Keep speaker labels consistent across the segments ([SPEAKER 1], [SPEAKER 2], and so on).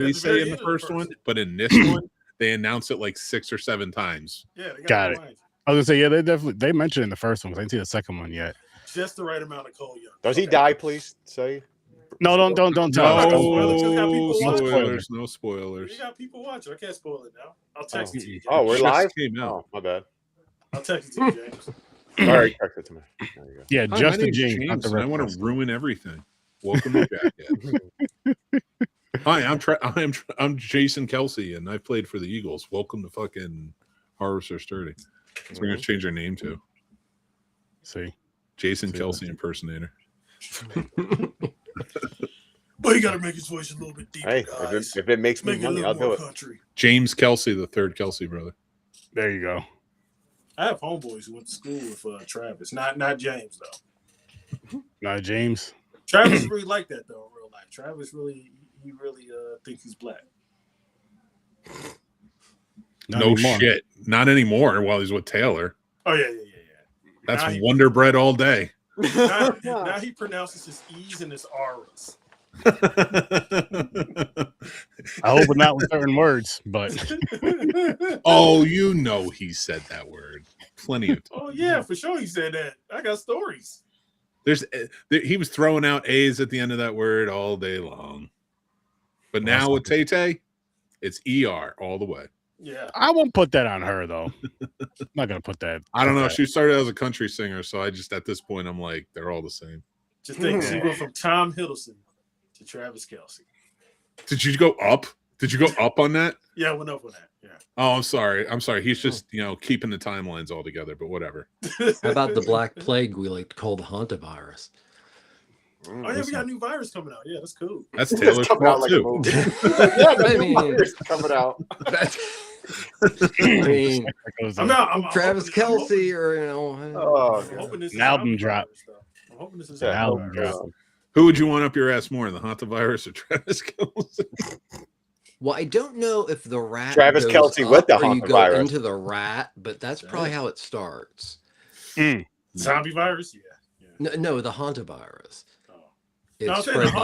[SPEAKER 1] they say in the first one, but in this one, they announce it like 6 or 7 times.
[SPEAKER 2] Yeah, they
[SPEAKER 3] got it. I was gonna say, yeah, they mentioned it in the first one. I didn't see the second one yet.
[SPEAKER 2] Just the right amount of Cole Young.
[SPEAKER 4] Does he die? Please say.
[SPEAKER 3] No, don't tell.
[SPEAKER 1] No spoilers. No spoilers.
[SPEAKER 2] You got people watching. I can't spoil it now. I'll text it to you.
[SPEAKER 4] Oh, we're live.
[SPEAKER 1] Came out.
[SPEAKER 4] Oh, my bad.
[SPEAKER 2] I'll text it to you, James.
[SPEAKER 4] All right, text it to me. There you go.
[SPEAKER 3] Yeah,
[SPEAKER 1] Hi,
[SPEAKER 3] just
[SPEAKER 1] my
[SPEAKER 3] the
[SPEAKER 1] name's
[SPEAKER 3] James.
[SPEAKER 1] and I want to ruin everything. Welcome to Jackass. Hi, I'm Jason Kelsey, and I played for the Eagles. Welcome to fucking Horror Sir Sturdy. That's what we're gonna change our name to.
[SPEAKER 3] See,
[SPEAKER 1] Jason Kelsey impersonator.
[SPEAKER 2] But you got to make his voice a little bit deeper.
[SPEAKER 4] Hey, if it makes me money, I'll do it.
[SPEAKER 2] Country.
[SPEAKER 1] James Kelsey, the third Kelsey brother.
[SPEAKER 3] there you go.
[SPEAKER 2] I have homeboys who went to school with Travis. Not James though.
[SPEAKER 3] Not James.
[SPEAKER 2] Travis really like that though in real life. Travis really thinks he's black.
[SPEAKER 3] Not
[SPEAKER 1] No
[SPEAKER 3] anymore.
[SPEAKER 1] shit. Not anymore while he's with Taylor.
[SPEAKER 2] Oh yeah.
[SPEAKER 1] That's Wonder Bread all day.
[SPEAKER 2] Now he pronounces his E's and his R's.
[SPEAKER 3] I hope not with certain words, but
[SPEAKER 1] Oh, you know he said that word plenty of times.
[SPEAKER 2] Oh yeah, for sure he said that. I got stories.
[SPEAKER 1] He was throwing out A's at the end of that word all day long. But now with Tay-Tay, it's ER all the way.
[SPEAKER 2] Yeah.
[SPEAKER 3] I won't put that on her though. I'm not gonna put that.
[SPEAKER 1] I don't know. She started as a country singer, so I just at this point I'm like, they're all the same.
[SPEAKER 2] Just think she went from Tom Hiddleston to Travis Kelsey.
[SPEAKER 1] Did you go up? Did you go up on that?
[SPEAKER 2] Yeah, I went up on that. Yeah.
[SPEAKER 1] Oh, I'm sorry. He's just keeping the timelines all together, but whatever.
[SPEAKER 5] How about the Black Plague we like to call the hantavirus?
[SPEAKER 2] Oh yeah, we got a new virus coming out. Yeah, that's cool.
[SPEAKER 1] That's Taylor's fault too.
[SPEAKER 4] Yeah,
[SPEAKER 5] I mean,
[SPEAKER 4] coming out.
[SPEAKER 5] I mean,
[SPEAKER 2] I'm
[SPEAKER 5] Travis
[SPEAKER 2] hoping-
[SPEAKER 5] Kelsey, or
[SPEAKER 2] I'm hoping this is
[SPEAKER 3] An album
[SPEAKER 2] zombie
[SPEAKER 3] drop.
[SPEAKER 2] virus, though. I'm hoping this is
[SPEAKER 3] An
[SPEAKER 2] a
[SPEAKER 3] album
[SPEAKER 2] virus.
[SPEAKER 3] drop.
[SPEAKER 1] Who would you want up your ass more, the hantavirus or Travis Kelsey?
[SPEAKER 5] well, I don't know if the rat
[SPEAKER 4] Travis
[SPEAKER 5] goes
[SPEAKER 4] Kelsey
[SPEAKER 5] up
[SPEAKER 4] with the
[SPEAKER 5] or you go
[SPEAKER 4] hantavirus.
[SPEAKER 5] into the rat, but that's probably how it starts.
[SPEAKER 2] Zombie virus? Yeah.
[SPEAKER 5] No, the hantavirus.
[SPEAKER 2] Oh. No, I'm
[SPEAKER 5] It's
[SPEAKER 2] saying the
[SPEAKER 5] spread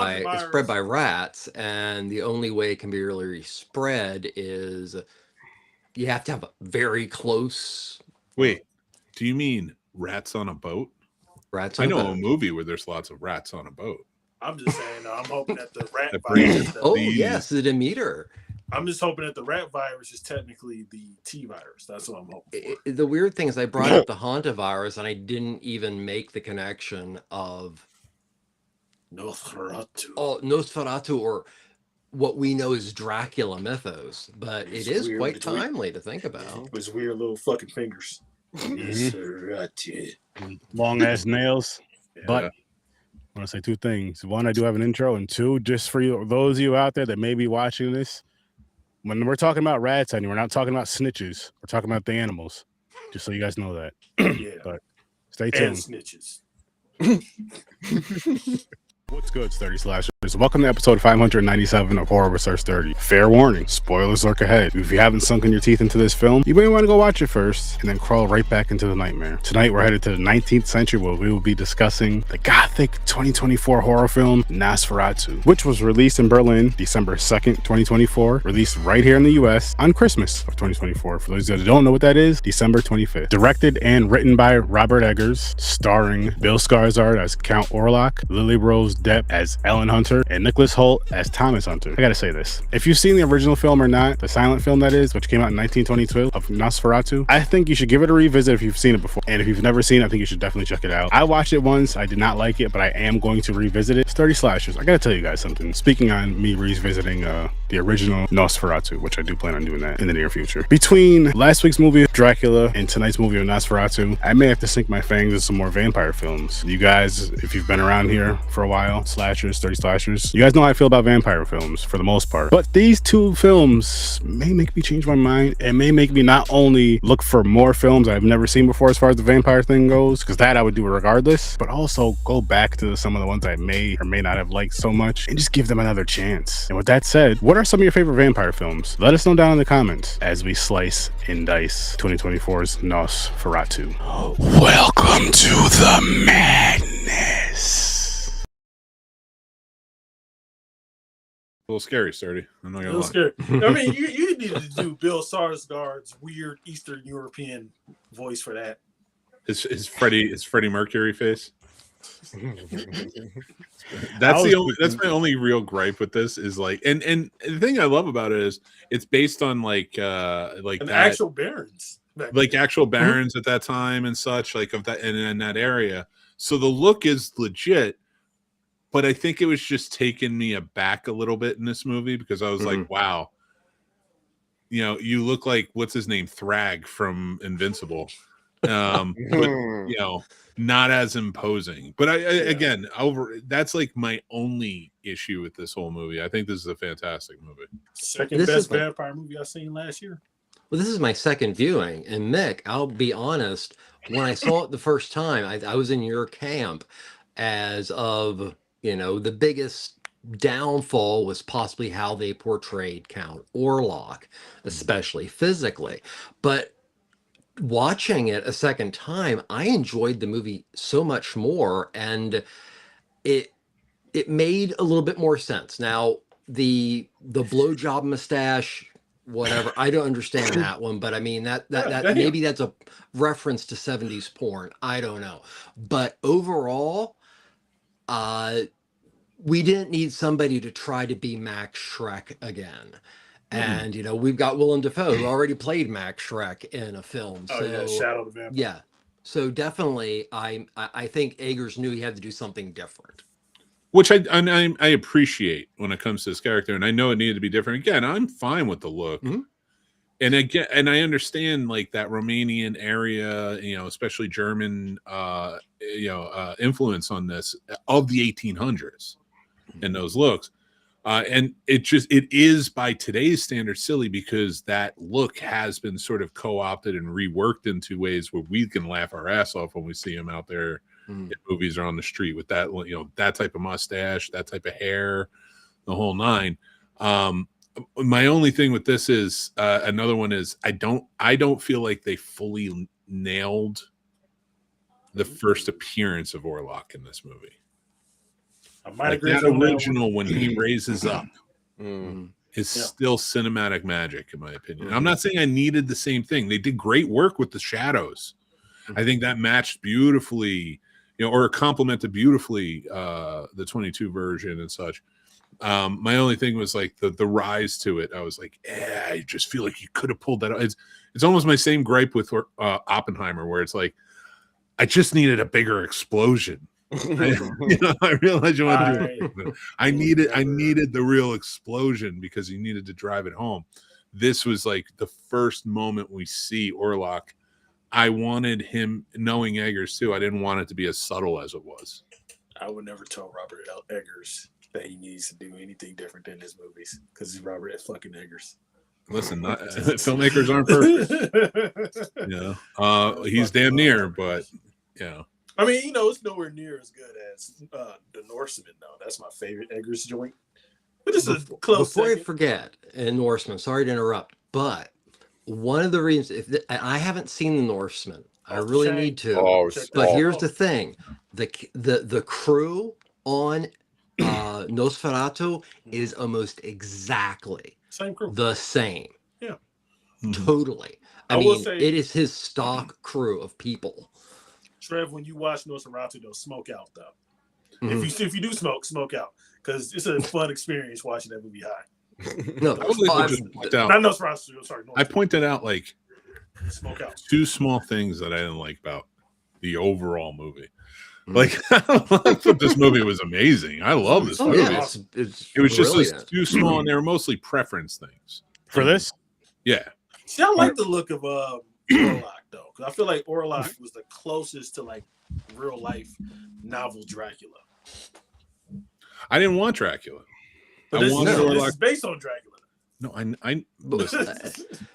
[SPEAKER 5] by
[SPEAKER 2] hantavirus-
[SPEAKER 5] rats, and the only way it can be really spread is you have to have a very close
[SPEAKER 1] Wait, do you mean rats on a boat?
[SPEAKER 5] rats.
[SPEAKER 1] I
[SPEAKER 5] on
[SPEAKER 1] know
[SPEAKER 5] boat.
[SPEAKER 1] a movie where there's lots of rats on a boat.
[SPEAKER 2] I'm just saying, I'm hoping that the rat
[SPEAKER 1] That
[SPEAKER 2] virus.
[SPEAKER 1] brings-
[SPEAKER 2] Is
[SPEAKER 5] Oh
[SPEAKER 1] These-
[SPEAKER 5] yes, the Demeter.
[SPEAKER 2] I'm just hoping that the rat virus is technically the T virus. That's what I'm hoping for.
[SPEAKER 5] The weird thing is I brought up the hantavirus and I didn't even make the connection of Nosferatu or what we know as Dracula mythos, but
[SPEAKER 2] It's
[SPEAKER 5] it is
[SPEAKER 2] weird.
[SPEAKER 5] quite
[SPEAKER 2] It's weird.
[SPEAKER 5] timely to think about.
[SPEAKER 2] With his weird little fucking fingers.
[SPEAKER 3] Long ass nails.
[SPEAKER 2] Yeah.
[SPEAKER 3] But I want to say two things. One, I do have an intro, and two, just for you, those of you out there that may be watching this, when we're talking about rats, and we're not talking about snitches, we're talking about the animals. Just so you guys know that.
[SPEAKER 2] Yeah.
[SPEAKER 3] But stay
[SPEAKER 2] And
[SPEAKER 3] tuned.
[SPEAKER 2] snitches.
[SPEAKER 3] What's good, Sturdy Slashers? Welcome to episode 597 of Horror with Sir Sturdy. Fair warning, spoilers lurk ahead. If you haven't sunken your teeth into this film, you may want to go watch it first and then crawl right back into the nightmare. Tonight, we're headed to the 19th century where we will be discussing the Gothic 2024 horror film Nosferatu, which was released in Berlin December 2nd, 2024, released right here in the US on Christmas of 2024. For those that don't know what that is, December 25th. Directed and written by Robert Eggers, starring Bill Skarsgård as Count Orlok, Lily Rose Depp as Ellen Hunter, and Nicholas Hoult as Thomas Hunter. I gotta say this. If you've seen the original film or not, the silent film that is, which came out in 1922 of Nosferatu, I think you should give it a revisit if you've seen it before. And if you've never seen it, I think you should definitely check it out. I watched it once. I did not like it, but I am going to revisit it. Sturdy Slashers, I gotta tell you guys something. Speaking on me revisiting the original Nosferatu, which I do plan on doing that in the near future. Between last week's movie, Dracula, and tonight's movie of Nosferatu, I may have to sink my fangs in some more vampire films. You guys, if you've been around here for a while, slashers, 30 slashers, you guys know how I feel about vampire films for the most part. But these two films may make me change my mind. It may make me not only look for more films I've never seen before as far as the vampire thing goes, because that I would do regardless, but also go back to some of the ones I may or may not have liked so much and just give them another chance. And with that said, what are some of your favorite vampire films? Let us know down in the comments as we slice and dice 2024's Nosferatu. Welcome to the madness.
[SPEAKER 1] little scary, Sturdy. I'm not
[SPEAKER 2] It
[SPEAKER 1] gonna
[SPEAKER 2] was
[SPEAKER 1] lie.
[SPEAKER 2] scary. I mean, you needed to do Bill Skarsgård's weird Eastern European voice for that.
[SPEAKER 1] His Freddie Mercury face.
[SPEAKER 3] I was
[SPEAKER 1] That's my only real gripe with this is like, and the thing I love about it is it's based on like
[SPEAKER 2] And
[SPEAKER 1] that
[SPEAKER 2] actual Barons.
[SPEAKER 1] like actual barons at that time and such, like of that and in that area. So the look is legit, but I think it was just taking me aback a little bit in this movie because I was like, wow, you know, you look like what's his name, Thrag from Invincible. But you know, not as imposing. But again, that's like my only issue with this whole movie. I think this is a fantastic movie.
[SPEAKER 2] Second
[SPEAKER 5] This
[SPEAKER 2] best
[SPEAKER 5] is like-
[SPEAKER 2] vampire movie I've seen last year.
[SPEAKER 5] Well, this is my second viewing, and Mick, I'll be honest. When I saw it the first time, I was in your camp. As of the biggest downfall was possibly how they portrayed Count Orlok, especially physically. But watching it a second time, I enjoyed the movie so much more, and it made a little bit more sense. Now, the blowjob mustache, whatever, I don't understand that one, but I mean that maybe that's a reference to 70s porn. I don't know. But overall, we didn't need somebody to try to be Max Shrek again. And we've got Willem Dafoe, who already played Max Shrek in a film.
[SPEAKER 2] Oh,
[SPEAKER 5] So
[SPEAKER 2] yeah, Shadow the Vampire.
[SPEAKER 5] yeah. So definitely, I think Eggers knew he had to do something different.
[SPEAKER 1] Which I appreciate when it comes to this character, and I know it needed to be different. Again, I'm fine with the look, and again, and I understand like that Romanian area, especially German, influence on this of the 1800s and those looks. And it is by today's standards silly because that look has been sort of co-opted and reworked into ways where we can laugh our ass off when we see him out there in movies or on the street with that, that type of mustache, that type of hair, the whole nine. My only thing with this is another one is I don't feel like they fully nailed the first appearance of Orlok in this movie.
[SPEAKER 2] I might
[SPEAKER 1] Like
[SPEAKER 2] agree
[SPEAKER 1] that
[SPEAKER 2] with you on
[SPEAKER 1] original when he raises up is still cinematic magic, in my opinion. I'm not saying I needed the same thing. They did great work with the shadows. I think that matched beautifully, or complemented beautifully the 22 version and such. My only thing was like the rise to it. I was like, I just feel like you could have pulled that out. It's almost my same gripe with Oppenheimer, where it's like, I just needed a bigger explosion. I realize you want to do it. I needed the real explosion because you needed to drive it home. This was like the first moment we see Orlok. I wanted him, knowing Eggers too, I didn't want it to be as subtle as it was.
[SPEAKER 2] I would never tell Robert Eggers that he needs to do anything different than his movies because he's Robert fucking Eggers.
[SPEAKER 1] Listen, filmmakers aren't perfect. He's damn near, but yeah.
[SPEAKER 2] I mean, it's nowhere near as good as The Norseman, though. That's my favorite Eggers joint. But this is close.
[SPEAKER 5] Before
[SPEAKER 2] second.
[SPEAKER 5] I forget, in Norseman, sorry to interrupt, but one of the reasons, I haven't seen The Norseman, I really need to. But here's the thing: the crew on Nosferatu is almost exactly
[SPEAKER 2] Same crew.
[SPEAKER 5] the same.
[SPEAKER 2] Yeah.
[SPEAKER 5] Totally. I
[SPEAKER 2] will
[SPEAKER 5] mean,
[SPEAKER 2] say-
[SPEAKER 5] it is his stock crew of people.
[SPEAKER 2] Trev, when you watch Nosferatu, though, smoke out, though. If you do smoke out. Because it's a fun experience watching that movie high.
[SPEAKER 5] No,
[SPEAKER 1] I would like to just point out,
[SPEAKER 2] Not Nosferatu, sorry.
[SPEAKER 1] I pointed out like
[SPEAKER 2] Smoke out.
[SPEAKER 1] two small things that I didn't like about the overall movie. Like, I thought this movie was amazing. I love this movie.
[SPEAKER 5] yeah,
[SPEAKER 1] It was just
[SPEAKER 5] brilliant.
[SPEAKER 1] too small, and they were mostly preference things.
[SPEAKER 3] For this?
[SPEAKER 1] Yeah.
[SPEAKER 2] See, I like the look of Orlok, though. Because I feel like Orlok was the closest to, like, real life novel Dracula.
[SPEAKER 1] I didn't want Dracula.
[SPEAKER 2] But
[SPEAKER 1] I
[SPEAKER 2] this,
[SPEAKER 1] wanted
[SPEAKER 2] this
[SPEAKER 1] Orlok.
[SPEAKER 2] is based on Dracula.
[SPEAKER 1] No, listen,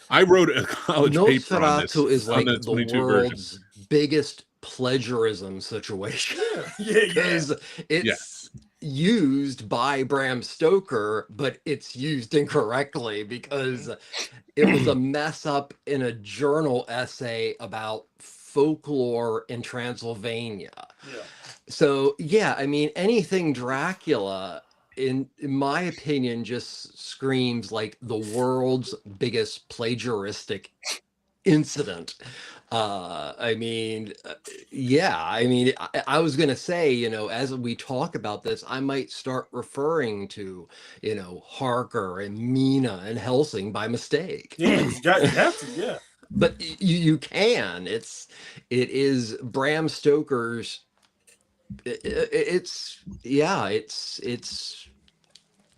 [SPEAKER 1] I wrote a college paper on this.
[SPEAKER 5] Nosferatu is
[SPEAKER 1] on
[SPEAKER 5] like
[SPEAKER 1] the
[SPEAKER 5] the
[SPEAKER 1] 22
[SPEAKER 5] world's
[SPEAKER 1] version.
[SPEAKER 5] biggest plagiarism situation.
[SPEAKER 2] Yeah.
[SPEAKER 5] Because it's used by Bram Stoker, but it's used incorrectly because it was a mess up in a journal essay about folklore in Transylvania.
[SPEAKER 2] Yeah.
[SPEAKER 5] So, yeah, I mean, anything Dracula in my opinion, just screams like the world's biggest plagiaristic incident. I mean, yeah, I mean, I was going to say, you know, as we talk about this, I might start referring to, you know, Harker and Mina and Helsing by mistake.
[SPEAKER 2] Yeah, you have to, yeah.
[SPEAKER 5] But you can. It is Bram Stoker's. It's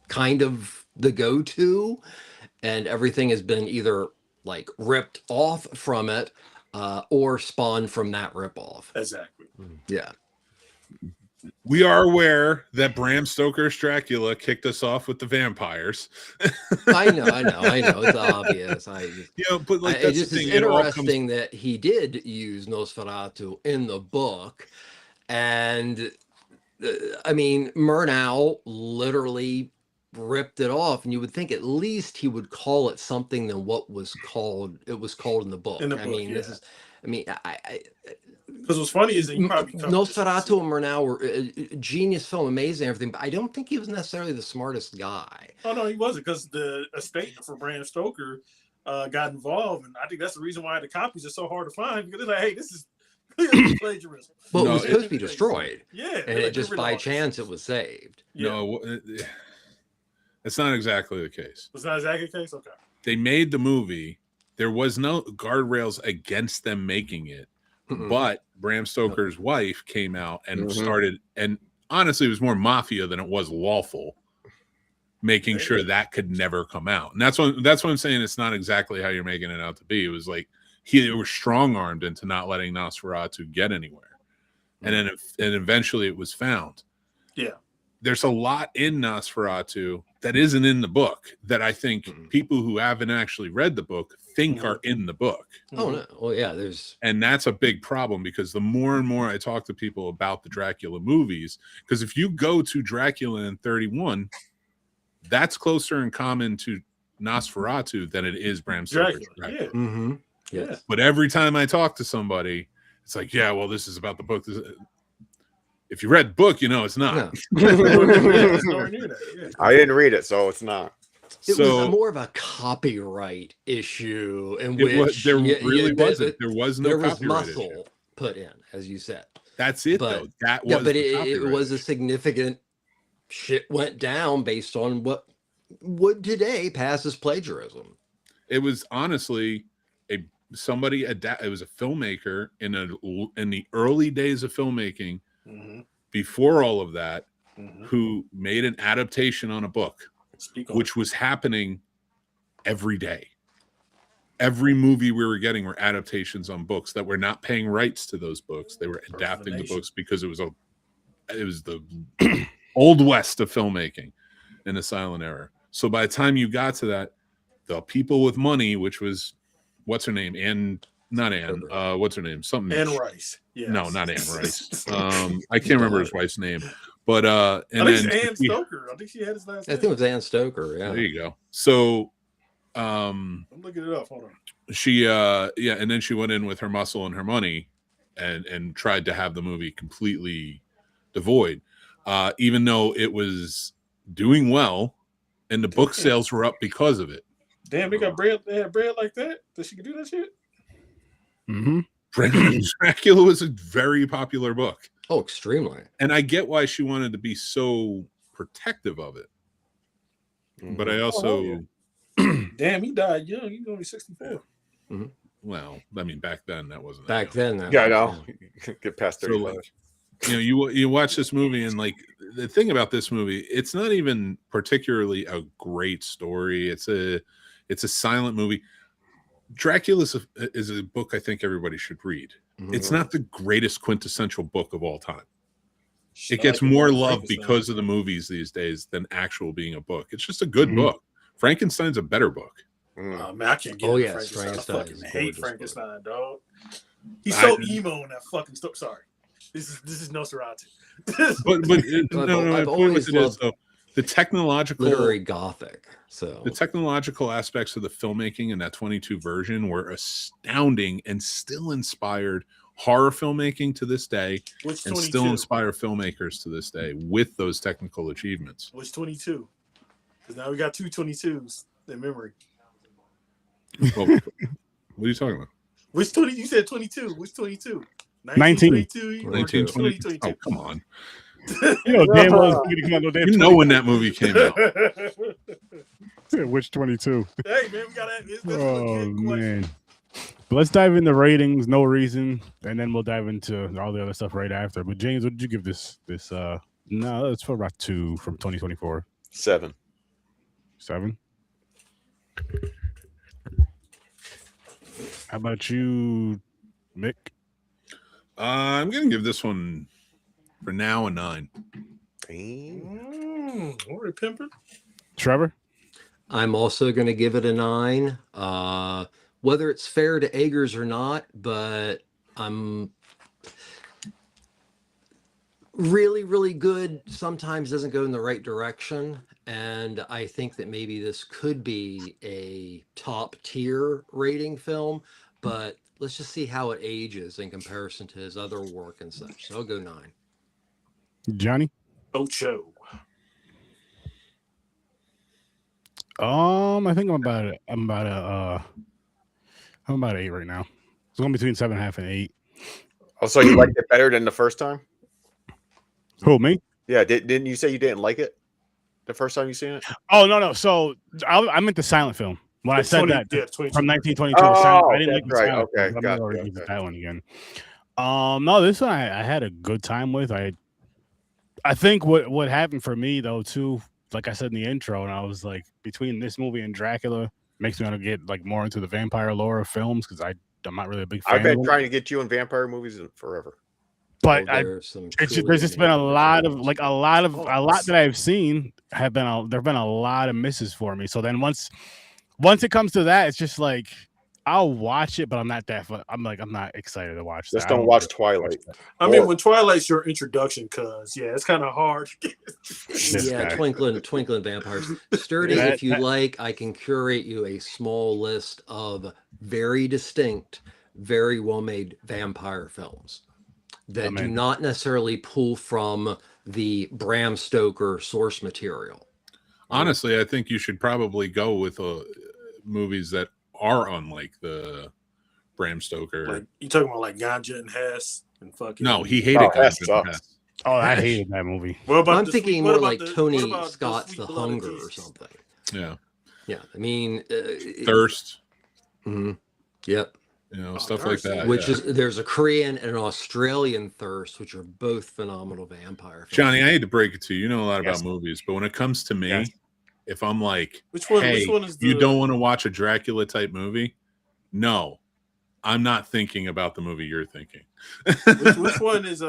[SPEAKER 5] kind of the go-to, and everything has been either like ripped off from it or spawned from that ripoff.
[SPEAKER 2] Exactly.
[SPEAKER 5] Yeah.
[SPEAKER 1] We are aware that Bram Stoker's Dracula kicked us off with the vampires.
[SPEAKER 5] I know. It's obvious.
[SPEAKER 1] But like
[SPEAKER 5] It's
[SPEAKER 1] that's
[SPEAKER 5] just
[SPEAKER 1] the thing.
[SPEAKER 5] interesting that he did use Nosferatu in the book, and I mean, Murnau literally ripped it off, and you would think at least he would call it something than what was called in the book. I mean, this is, I mean,
[SPEAKER 2] because what's funny is that you probably
[SPEAKER 5] Nosferatu and Murnau were a genius film, amazing everything, but I don't think he was necessarily the smartest guy.
[SPEAKER 2] Oh no, he wasn't, because the estate for Bram Stoker got involved, and I think that's the reason why the copies are so hard to find, because they're like, hey, this is plagiarism.
[SPEAKER 5] Well, it was supposed to be destroyed.
[SPEAKER 2] Yeah,
[SPEAKER 5] and it just by chance it was saved.
[SPEAKER 2] Yeah.
[SPEAKER 1] No, it's not exactly the case.
[SPEAKER 2] Was not exactly the case. Okay.
[SPEAKER 1] They made the movie. There was no guardrails against them making it, but Bram Stoker's wife came out and started, and honestly, it was more mafia than it was lawful, making sure that could never come out. And that's what I'm saying. It's not exactly how you're making it out to be. It was like they were strong armed into not letting Nosferatu get anywhere, and then eventually it was found.
[SPEAKER 2] Yeah.
[SPEAKER 1] There's a lot in Nosferatu that isn't in the book that I think people who haven't actually read the book think are in the book.
[SPEAKER 5] Oh no. Well, yeah,
[SPEAKER 1] and that's a big problem, because the more and more I talk to people about the Dracula movies, because if you go to Dracula in 31, that's closer in common to Nosferatu than it is Bram Stoker's Dracula.
[SPEAKER 2] Yeah.
[SPEAKER 5] Yes.
[SPEAKER 1] But every time I talk to somebody, it's like, yeah, well, this is about the book. If you read the book, you know it's not.
[SPEAKER 2] Yeah.
[SPEAKER 4] I didn't read it, so it's not.
[SPEAKER 5] It was more of a copyright issue in which
[SPEAKER 1] there really wasn't. There was no
[SPEAKER 5] there was
[SPEAKER 1] copyright
[SPEAKER 5] muscle
[SPEAKER 1] issue.
[SPEAKER 5] put in, as you said.
[SPEAKER 1] That's it, though. That was
[SPEAKER 5] but it was a significant shit went down based on what would today pass as plagiarism.
[SPEAKER 1] It was honestly it was a filmmaker in the early days of filmmaking, before all of that, who made an adaptation on a book, which was happening every day. Every movie we were getting were adaptations on books that were not paying rights to those books. They were adapting the books because it was the old west of filmmaking in the silent era. So by the time you got to that, the people with money, which was what's her name? What's her name? Something.
[SPEAKER 2] Anne Rice. Yes.
[SPEAKER 1] No, not Anne Rice. I can't remember his wife's name. But
[SPEAKER 2] I think it's Anne Stoker. I think she had his last name.
[SPEAKER 5] I think it was Anne Stoker. Yeah.
[SPEAKER 1] There you go. So
[SPEAKER 2] I'm looking it up. Hold on.
[SPEAKER 1] She and then she went in with her muscle and her money and tried to have the movie completely devoid. Even though it was doing well and the book sales were up because of it.
[SPEAKER 2] Damn, they got bread. They had bread like that she could do that shit.
[SPEAKER 1] Dracula was a very popular book.
[SPEAKER 5] Oh, extremely.
[SPEAKER 1] And I get why she wanted to be so protective of it. But I also
[SPEAKER 2] damn, he died young. He's only 64.
[SPEAKER 1] Well, I mean, back then that wasn't
[SPEAKER 5] back then.
[SPEAKER 4] Yeah, I know. Get past 35.
[SPEAKER 1] So, like, you watch this movie, and like the thing about this movie, it's not even particularly a great story. It's a silent movie. Dracula is a book I think everybody should read. It's not the greatest quintessential book of all time. It gets more love because of the movies these days than actual being a book. It's just a good book. Frankenstein's a better book.
[SPEAKER 2] Man, I can't get Frankenstein. I fucking hate Frankenstein, dog. He's so emo in that fucking story. Sorry, this is Nosferatu.
[SPEAKER 5] I've always loved
[SPEAKER 1] the technological
[SPEAKER 5] literary Gothic. So
[SPEAKER 1] the technological aspects of the filmmaking in that 22 version were astounding and still inspired horror filmmaking to this day
[SPEAKER 2] Which
[SPEAKER 1] and
[SPEAKER 2] 22?
[SPEAKER 1] still inspire filmmakers to this day with those technical achievements.
[SPEAKER 2] Which 22? Because now we got two 22s in memory.
[SPEAKER 1] Well, what are you talking about?
[SPEAKER 2] Which 20? You said 22. Which 22?
[SPEAKER 3] 19.
[SPEAKER 1] 1920. Oh, come on.
[SPEAKER 3] You know, damn well it's come out no damn
[SPEAKER 1] You know when that movie came out.
[SPEAKER 3] Which 22?
[SPEAKER 2] Hey, man, we got to.
[SPEAKER 3] Oh, man. But let's dive into ratings, no reason, and then we'll dive into all the other stuff right after. But James, what did you give this? No, it's for about 2 from 2024.
[SPEAKER 4] 7.
[SPEAKER 3] 7. How about you, Mick?
[SPEAKER 1] I'm gonna give this one for now a 9.
[SPEAKER 2] All right, Pimper.
[SPEAKER 3] Trevor?
[SPEAKER 5] I'm also going to give it a 9. Whether it's fair to Eggers or not, but I'm really, really good. Sometimes doesn't go in the right direction. And I think that maybe this could be a top tier rating film, but let's just see how it ages in comparison to his other work and such. So I'll go 9.
[SPEAKER 3] Johnny?
[SPEAKER 2] Ocho.
[SPEAKER 3] I think I'm about 8 right now. It's going between 7.5 and 8.
[SPEAKER 4] Oh, so you liked it better than the first time?
[SPEAKER 3] Who, me?
[SPEAKER 4] Yeah. Didn't you say you didn't like it the first time you seen it?
[SPEAKER 3] Oh, no. So I meant the silent film. When I said that,
[SPEAKER 2] Yeah,
[SPEAKER 3] from 1922,
[SPEAKER 4] Oh,
[SPEAKER 3] I didn't like the
[SPEAKER 4] right.
[SPEAKER 3] silent
[SPEAKER 4] Okay,
[SPEAKER 3] film.
[SPEAKER 4] gotcha,
[SPEAKER 3] I'm
[SPEAKER 4] okay.
[SPEAKER 3] that one again. No, this one I had a good time with. I think what happened for me though too, like I said in the intro, and I was like, between this movie and Dracula, makes me want to get like more into the vampire lore of films because I'm not really a big fan.
[SPEAKER 4] I've been
[SPEAKER 3] of
[SPEAKER 4] trying to get you in vampire movies forever.
[SPEAKER 3] but
[SPEAKER 5] There's
[SPEAKER 3] just been a lot that I've seen there've been a lot of misses for me. So then once it comes to that, it's just like I'll watch it, but I'm not excited to watch that.
[SPEAKER 4] Just don't watch Twilight.
[SPEAKER 2] I mean, when Twilight's your introduction, cause it's kind of hard.
[SPEAKER 5] Yeah, Twinkling Vampires. Sturdy, if you like, I can curate you a small list of very distinct, very well-made vampire films that do not necessarily pull from the Bram Stoker source material.
[SPEAKER 1] Honestly, I think you should probably go with movies that are unlike the Bram Stoker.
[SPEAKER 2] Like you talking about like Ganja and Hess and fucking.
[SPEAKER 1] No, he hated
[SPEAKER 4] Hess
[SPEAKER 1] Ganja
[SPEAKER 4] sucks.
[SPEAKER 1] and Hess.
[SPEAKER 3] Oh, I hated that movie.
[SPEAKER 2] What about
[SPEAKER 5] I'm thinking more like Tony
[SPEAKER 2] Scott's
[SPEAKER 5] Scott's The Hunger or something.
[SPEAKER 1] Yeah.
[SPEAKER 5] Yeah, I mean,
[SPEAKER 1] Thirst.
[SPEAKER 5] Yep.
[SPEAKER 1] Stuff like that.
[SPEAKER 5] Which is there's a Korean and an Australian Thirst, which are both phenomenal vampire films.
[SPEAKER 1] Johnny, I hate to break it to you. You know a lot about movies, but when it comes to me, if I'm like,
[SPEAKER 2] which one is
[SPEAKER 1] you don't want to watch a Dracula type movie? No, I'm not thinking about the movie you're thinking.
[SPEAKER 2] which one is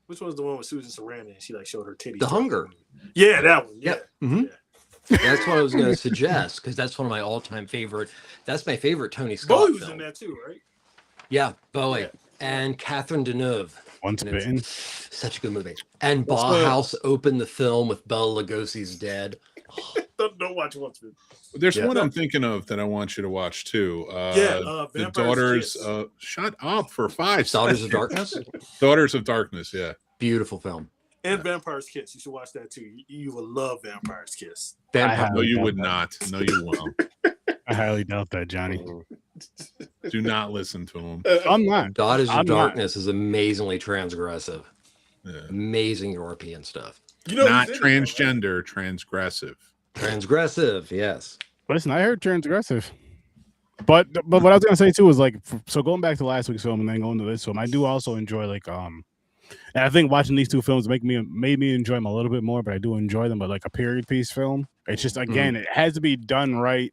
[SPEAKER 2] which one's the one with Susan Sarandon? She like showed her titties.
[SPEAKER 5] The Hunger.
[SPEAKER 2] Yeah, that one. Yeah.
[SPEAKER 5] Yep. Mm-hmm. That's what I was going to suggest because that's one of my all-time favorite. That's my favorite Tony Scott
[SPEAKER 2] Bowie was
[SPEAKER 5] film.
[SPEAKER 2] in that too, right?
[SPEAKER 5] Yeah, Bowie and Catherine Deneuve.
[SPEAKER 3] Once Bitten.
[SPEAKER 5] Such a good movie. And Bauhaus opened the film with Bela Lugosi's Dead.
[SPEAKER 2] Don't watch Once Bitten.
[SPEAKER 1] There's one I'm thinking of that I want you to watch too. The Daughters. Shut up for 5
[SPEAKER 5] Daughters
[SPEAKER 1] seconds.
[SPEAKER 5] of Darkness.
[SPEAKER 1] Daughters of Darkness. Yeah,
[SPEAKER 5] beautiful film.
[SPEAKER 2] And Vampire's Kiss. You should watch that too. You will love Vampire's Kiss.
[SPEAKER 1] No, you would not. No, you won't.
[SPEAKER 3] I highly doubt that, Johnny.
[SPEAKER 1] Do not listen to him.
[SPEAKER 3] I'm not.
[SPEAKER 5] Daughters of Darkness is amazingly transgressive.
[SPEAKER 1] Yeah.
[SPEAKER 5] Amazing European stuff.
[SPEAKER 1] Not transgender, transgressive.
[SPEAKER 5] Transgressive, yes.
[SPEAKER 3] Listen, I heard transgressive. But what I was gonna say too was like, so going back to last week's film and then going to this film, I do also enjoy and I think watching these two films made me enjoy them a little bit more, but I do enjoy them. But like a period piece film, it's just again, it has to be done right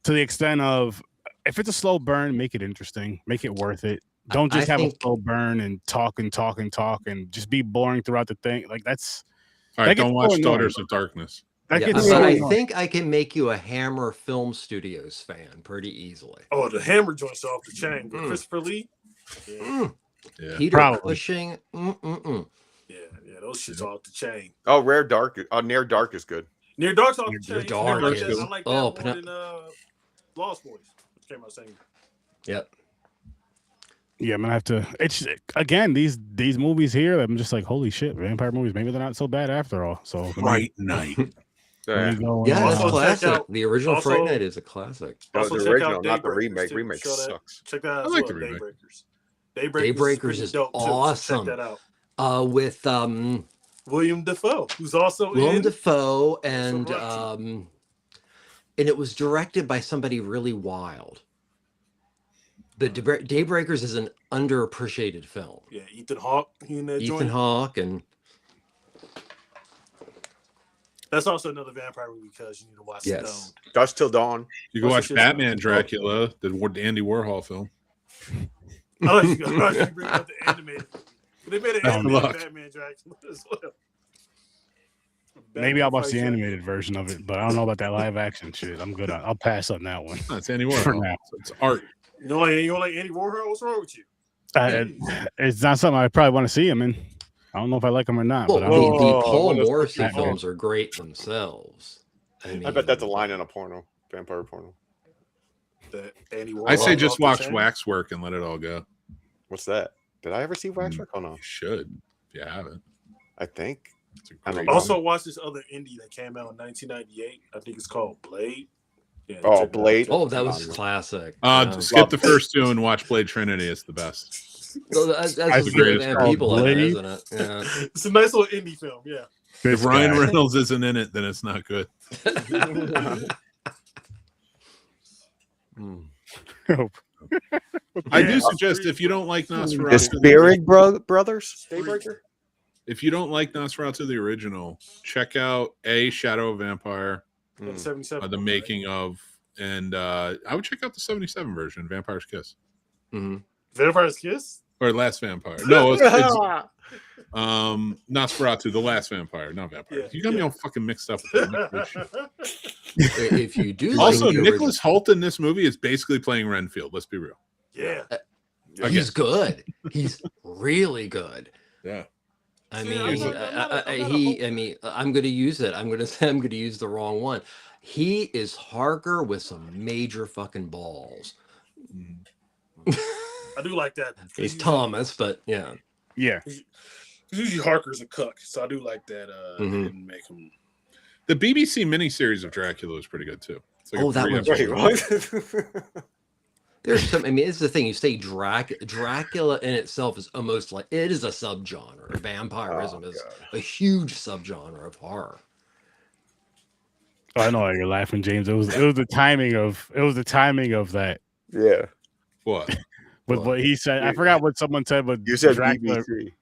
[SPEAKER 3] to the extent of if it's a slow burn, make it interesting, make it worth it. Don't just have a slow burn and talk and just be boring throughout the thing. Like that's
[SPEAKER 1] all right. Don't watch Daughters of Darkness.
[SPEAKER 5] But I think I can make you a Hammer Film Studios fan pretty easily.
[SPEAKER 2] Oh, the Hammer joints off the chain. Christopher Lee.
[SPEAKER 1] Yeah.
[SPEAKER 5] Peter Cushing.
[SPEAKER 2] Yeah, those shit's off the chain.
[SPEAKER 4] Oh, Near Dark is good.
[SPEAKER 2] Near Dark's off the chain.
[SPEAKER 5] Dark
[SPEAKER 2] I
[SPEAKER 5] is.
[SPEAKER 2] like that more than Lost Boys, which came out same.
[SPEAKER 5] Yep.
[SPEAKER 3] Yeah, I'm gonna have to. It's again these movies here. I'm just like, holy shit, vampire movies. Maybe they're not so bad after all. So
[SPEAKER 1] Fright Night.
[SPEAKER 3] let me go.
[SPEAKER 5] Yeah,
[SPEAKER 3] and,
[SPEAKER 5] it's
[SPEAKER 2] Also check
[SPEAKER 5] classic.
[SPEAKER 2] out-
[SPEAKER 5] The original
[SPEAKER 2] also-
[SPEAKER 5] Fright Night is a classic.
[SPEAKER 2] Also
[SPEAKER 4] the
[SPEAKER 2] check
[SPEAKER 4] original,
[SPEAKER 2] out
[SPEAKER 4] not the
[SPEAKER 2] Daybreakers,
[SPEAKER 4] remake.
[SPEAKER 2] too.
[SPEAKER 4] Remake
[SPEAKER 2] Show that-
[SPEAKER 4] sucks.
[SPEAKER 2] Check that out
[SPEAKER 1] I
[SPEAKER 2] as
[SPEAKER 1] like
[SPEAKER 2] well,
[SPEAKER 1] the remake.
[SPEAKER 2] Daybreakers.
[SPEAKER 5] Daybreakers
[SPEAKER 2] pretty
[SPEAKER 5] is
[SPEAKER 2] dope, too, so
[SPEAKER 5] awesome.
[SPEAKER 2] check that out.
[SPEAKER 5] With
[SPEAKER 2] William Dafoe, who's also
[SPEAKER 5] Willem
[SPEAKER 2] in
[SPEAKER 5] Dafoe, and
[SPEAKER 2] Nosferatu.
[SPEAKER 5] and it was directed by somebody really wild. But Daybreakers is an underappreciated film.
[SPEAKER 2] Yeah, Ethan Hawke. He in that
[SPEAKER 5] Ethan
[SPEAKER 2] joint.
[SPEAKER 5] Hawke, and
[SPEAKER 2] That's also another vampire movie because you need to watch
[SPEAKER 5] Yes.
[SPEAKER 2] Stone.
[SPEAKER 4] Dusk Till Dawn.
[SPEAKER 1] You can
[SPEAKER 2] What's
[SPEAKER 1] watch
[SPEAKER 2] the shit
[SPEAKER 1] Batman Dracula, the Andy Warhol film.
[SPEAKER 2] I like you bring up the animated movie. They made an
[SPEAKER 3] Oh,
[SPEAKER 2] animated
[SPEAKER 1] look.
[SPEAKER 2] Batman Dracula as well.
[SPEAKER 3] maybe I'll watch the
[SPEAKER 2] Batman
[SPEAKER 3] animated version of it, but I don't know about that live action shit. I'm good on. I'll pass on that one.
[SPEAKER 1] No, it's Andy
[SPEAKER 3] For
[SPEAKER 1] Warhol.
[SPEAKER 3] now.
[SPEAKER 1] So it's art.
[SPEAKER 2] You don't like Andy Warhol? What's wrong with you?
[SPEAKER 3] It's not something I probably want to see him in. I don't know if I like him or not.
[SPEAKER 5] well,
[SPEAKER 3] but
[SPEAKER 5] the,
[SPEAKER 3] I
[SPEAKER 5] the
[SPEAKER 4] Oh,
[SPEAKER 5] Paul
[SPEAKER 4] what is
[SPEAKER 5] Morrissey
[SPEAKER 3] Batman?
[SPEAKER 5] films are great themselves.
[SPEAKER 4] I bet that's a line in a porno. Vampire porno.
[SPEAKER 2] That Andy Warhol.
[SPEAKER 1] I say
[SPEAKER 2] is
[SPEAKER 1] just
[SPEAKER 2] off the
[SPEAKER 1] watch
[SPEAKER 2] chain?
[SPEAKER 1] Waxwork and let it all go.
[SPEAKER 4] What's that? Did I ever see Waxwork? Oh no.
[SPEAKER 1] You should, if you haven't.
[SPEAKER 4] I think.
[SPEAKER 1] It's a
[SPEAKER 4] I don't
[SPEAKER 1] great
[SPEAKER 4] know.
[SPEAKER 2] Also, watch this other indie that came out in 1998. I think it's called Blade. Yeah,
[SPEAKER 4] Oh,
[SPEAKER 2] check it out.
[SPEAKER 4] Blade.
[SPEAKER 5] Oh, that was classic.
[SPEAKER 1] Skip the first two and watch Blade Trinity. It's the best.
[SPEAKER 5] So that's
[SPEAKER 3] I
[SPEAKER 5] the
[SPEAKER 1] agree.
[SPEAKER 5] man
[SPEAKER 3] It's
[SPEAKER 5] people
[SPEAKER 3] called
[SPEAKER 5] in it,
[SPEAKER 3] Blade.
[SPEAKER 5] isn't it? Yeah.
[SPEAKER 2] It's a nice little indie film. Yeah.
[SPEAKER 3] This
[SPEAKER 1] If Ryan
[SPEAKER 3] guy.
[SPEAKER 1] Reynolds isn't in it, then it's not good.
[SPEAKER 4] Hmm.
[SPEAKER 1] I
[SPEAKER 2] Yeah.
[SPEAKER 1] do suggest if you don't like
[SPEAKER 4] The
[SPEAKER 1] Nosferatu,
[SPEAKER 4] Spirit Brothers. Daybreaker.
[SPEAKER 1] if you don't like Nosferatu the original, check out Shadow of Vampire,
[SPEAKER 4] Hmm.
[SPEAKER 2] 77.
[SPEAKER 1] the making of, and I would check out the 77 version, Vampire's Kiss,
[SPEAKER 5] Mhm.
[SPEAKER 2] Vampire's Kiss?
[SPEAKER 1] or Last Vampire. No, it's Nosferatu, the Last Vampire, not Vampire.
[SPEAKER 2] Yeah,
[SPEAKER 1] You got me
[SPEAKER 2] yeah.
[SPEAKER 1] all fucking mixed up with that.
[SPEAKER 5] If you do,
[SPEAKER 1] Also,
[SPEAKER 5] like the
[SPEAKER 1] Nicholas Hoult in this movie is basically playing Renfield. Let's be real.
[SPEAKER 2] Yeah.
[SPEAKER 5] original, he's good. He's really good.
[SPEAKER 1] Yeah.
[SPEAKER 5] I
[SPEAKER 2] See,
[SPEAKER 5] mean,
[SPEAKER 2] I'm not
[SPEAKER 5] I'm going to use it. I'm going to say I'm going to use the wrong one. He is Harker with some major fucking balls.
[SPEAKER 2] I do like that.
[SPEAKER 5] He's Thomas, but yeah.
[SPEAKER 3] Yeah.
[SPEAKER 2] Usually Harker's a cook, so I do like that.
[SPEAKER 5] Mhm.
[SPEAKER 2] Didn't make him.
[SPEAKER 1] The BBC miniseries of Dracula is pretty good too. It's like
[SPEAKER 5] Oh, that one's
[SPEAKER 1] three-episode-
[SPEAKER 4] Wait, what?
[SPEAKER 5] There's some. I mean, it's the thing. You say Dracula in itself is almost like it is a subgenre. Vampirism
[SPEAKER 4] Oh,
[SPEAKER 5] is
[SPEAKER 4] God.
[SPEAKER 5] a huge subgenre of horror.
[SPEAKER 3] Oh, I know why you're laughing, James. It was the timing of that.
[SPEAKER 4] Yeah.
[SPEAKER 1] What?
[SPEAKER 3] With what he said. I forgot what someone said, but
[SPEAKER 4] You said
[SPEAKER 3] Dracula.
[SPEAKER 4] BBC.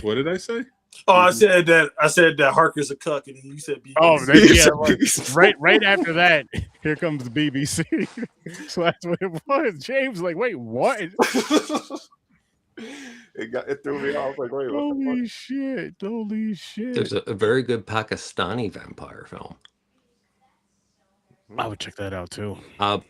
[SPEAKER 1] What did I say?
[SPEAKER 2] Oh, I said that Harker's a cuck, and then you said BBC.
[SPEAKER 3] Oh,
[SPEAKER 4] You
[SPEAKER 3] yeah,
[SPEAKER 4] said
[SPEAKER 3] like,
[SPEAKER 4] BBC.
[SPEAKER 3] right after that, here comes the BBC. So that's what it was. James was like, wait, what?
[SPEAKER 4] It threw me off. Like, wait, what the
[SPEAKER 3] Holy shit! Holy shit!
[SPEAKER 5] There's a very good Pakistani vampire film.
[SPEAKER 3] I would check that out too.
[SPEAKER 5] I'll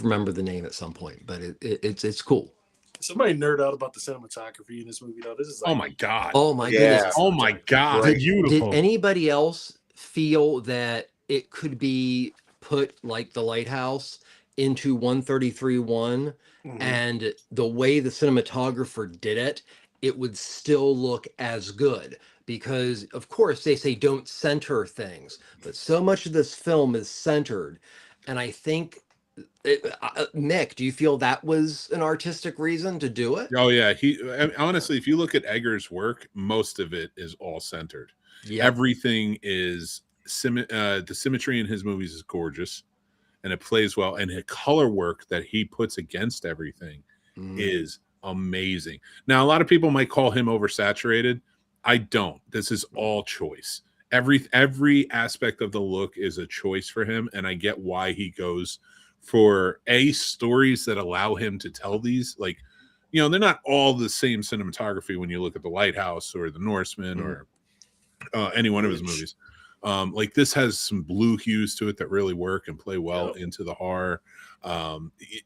[SPEAKER 5] remember the name at some point, but it's cool.
[SPEAKER 2] Somebody nerd out about the cinematography in this movie, though. This is like,
[SPEAKER 1] Oh my god.
[SPEAKER 5] Oh my
[SPEAKER 4] Yeah.
[SPEAKER 5] goodness!
[SPEAKER 1] Oh my god.
[SPEAKER 5] Did
[SPEAKER 3] Beautiful.
[SPEAKER 5] anybody else feel that it could be put like The Lighthouse into 133.1
[SPEAKER 2] Mhm.
[SPEAKER 5] and the way the cinematographer did it, it would still look as good? Because of course they say don't center things, but so much of this film is centered, and I think Mick, do you feel that was an artistic reason to do it?
[SPEAKER 1] Oh yeah. Honestly, if you look at Egger's work, most of it is all centered.
[SPEAKER 5] Yeah.
[SPEAKER 1] Everything is the symmetry in his movies is gorgeous, and it plays well. And the color work that he puts against everything is amazing. Now, a lot of people might call him oversaturated. I don't. This is all choice. Every aspect of the look is a choice for him, and I get why he goes for stories that allow him to tell these. Like, you know, they're not all the same cinematography when you look at The Lighthouse or The Norseman or any one of his movies. Like this has some blue hues to it that really work and play well into the horror.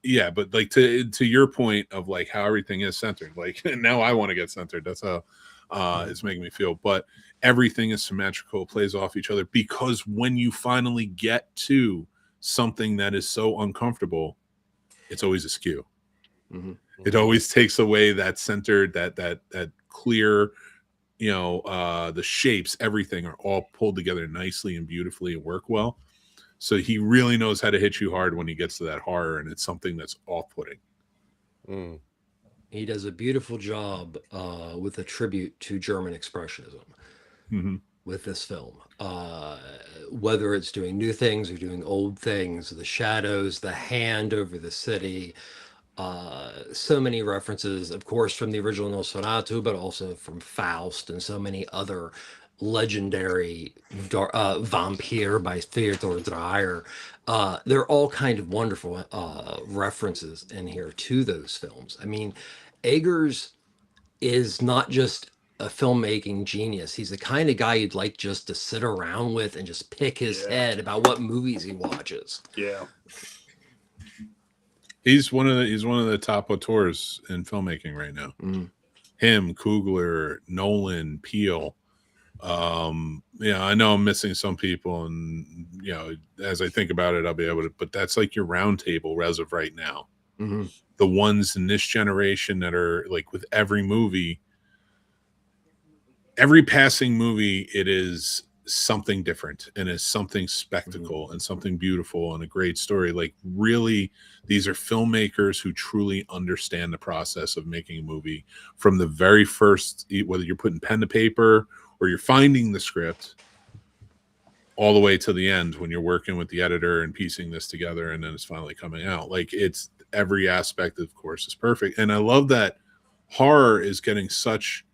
[SPEAKER 1] Yeah, but like to your point of like how everything is centered, like now I want to get centered. That's how it's making me feel. But everything is symmetrical, plays off each other, because when you finally get to something that is so uncomfortable, it's always askew.
[SPEAKER 5] Mm-hmm.
[SPEAKER 1] It always takes away that centered, that clear, the shapes, everything are all pulled together nicely and beautifully and work well. So he really knows how to hit you hard when he gets to that horror, and it's something that's off-putting.
[SPEAKER 4] Mm.
[SPEAKER 5] He does a beautiful job with a tribute to German expressionism with this film. Whether it's doing new things or doing old things, the shadows, the hand over the city, so many references, of course, from the original Nosferatu, but also from Faust and so many other legendary Vampire by Theodor Dreyer. They're all kind of wonderful references in here to those films. I mean, Eggers is not just a filmmaking genius. He's the kind of guy you'd like just to sit around with and just pick his head about what movies he watches.
[SPEAKER 2] Yeah.
[SPEAKER 1] He's one of the top auteurs in filmmaking right now. Him, Coogler, Nolan, Peele. I know I'm missing some people, and as I think about it, I'll be able to. But that's like your round table as of right now. The ones in this generation that are like with every movie, every passing movie, it is something different and is something spectacle and something beautiful and a great story. Like really, these are filmmakers who truly understand the process of making a movie from the very first, whether you're putting pen to paper or you're finding the script, all the way to the end when you're working with the editor and piecing this together and then it's finally coming out. Like it's every aspect, of course, is perfect. And I love that horror is getting such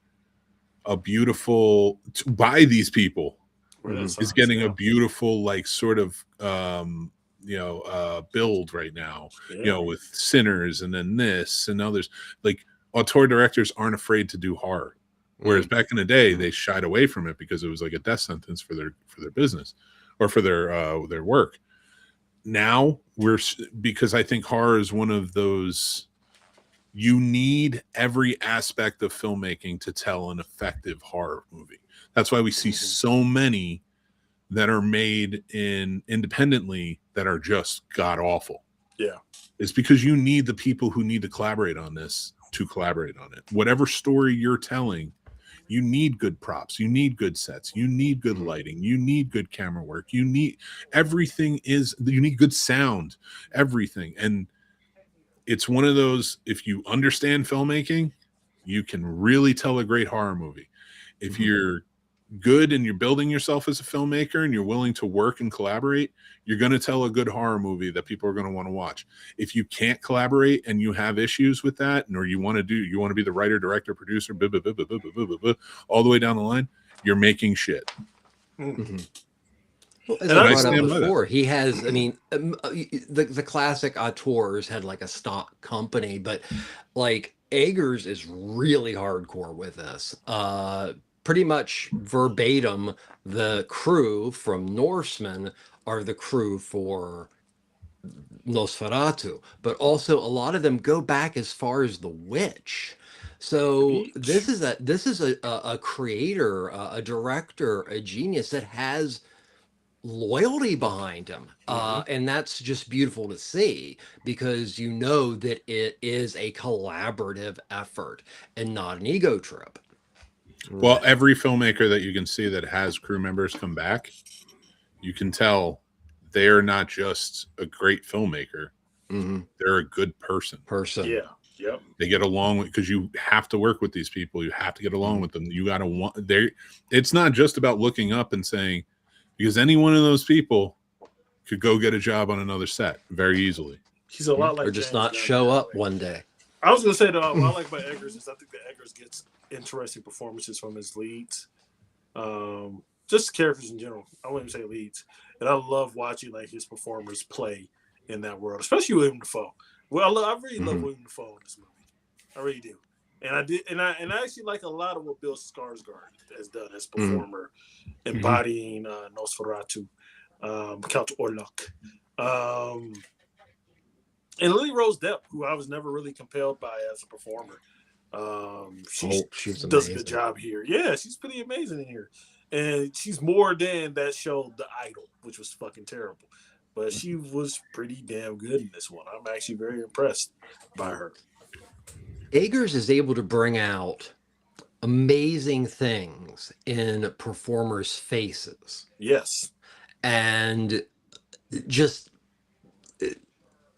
[SPEAKER 1] a beautiful, by these people, is getting a beautiful, like sort of build right now, with Sinners and then this and others. Like auteur directors aren't afraid to do horror, whereas back in the day they shied away from it because it was like a death sentence for their business or for their work. Now because I think horror is one of those, you need every aspect of filmmaking to tell an effective horror movie. That's why we see so many that are made independently that are just god awful.
[SPEAKER 2] Yeah.
[SPEAKER 1] It's because you need the people who need to collaborate on this to collaborate on it. Whatever story you're telling, you need good props, you need good sets, you need good lighting, you need good camera work, you need you need good sound, everything. And it's one of those, if you understand filmmaking, you can really tell a great horror movie. If you're good and you're building yourself as a filmmaker and you're willing to work and collaborate, you're going to tell a good horror movie that people are going to want to watch. If you can't collaborate and you have issues with that, or you want to be the writer, director, producer, all the way down the line, you're making shit.
[SPEAKER 5] Well, as I brought up before, he has, I mean, the classic auteurs had like a stock company, but like Eggers is really hardcore with this. Pretty much verbatim, the crew from Norseman are the crew for Nosferatu, but also a lot of them go back as far as The Witch. So this is a creator, a director, a genius that has loyalty behind him, and that's just beautiful to see, because you know that it is a collaborative effort and not an ego trip.
[SPEAKER 1] Well, every filmmaker that you can see that has crew members come back, you can tell they're not just a great filmmaker, they're a good person.
[SPEAKER 2] Yeah. Yep.
[SPEAKER 1] They get along with, because you have to work with these people, you have to get along with them, you got to want, it's not just about looking up and saying, because any one of those people could go get a job on another set very easily.
[SPEAKER 2] He's a lot like,
[SPEAKER 5] or just
[SPEAKER 2] James
[SPEAKER 5] not
[SPEAKER 2] Gunn
[SPEAKER 5] show
[SPEAKER 2] that
[SPEAKER 5] up
[SPEAKER 2] way.
[SPEAKER 5] one day.
[SPEAKER 2] I was gonna say what I like about Eggers is I think that Eggers gets interesting performances from his leads, just characters in general. I wouldn't even say leads, and I love watching like his performers play in that world, especially William Dafoe. Well, I really love William Dafoe in this movie. I really do, and I actually like a lot of what Bill Skarsgård has done as performer, embodying Nosferatu, Count Orlok. And Lily Rose Depp, who I was never really compelled by as a performer. She does a good job here. Yeah, she's pretty amazing in here. And she's more than that show, The Idol, which was fucking terrible. but she was pretty damn good in this one. I'm actually very impressed by her.
[SPEAKER 5] Eggers is able to bring out amazing things in performers' faces.
[SPEAKER 2] Yes.
[SPEAKER 5] And just,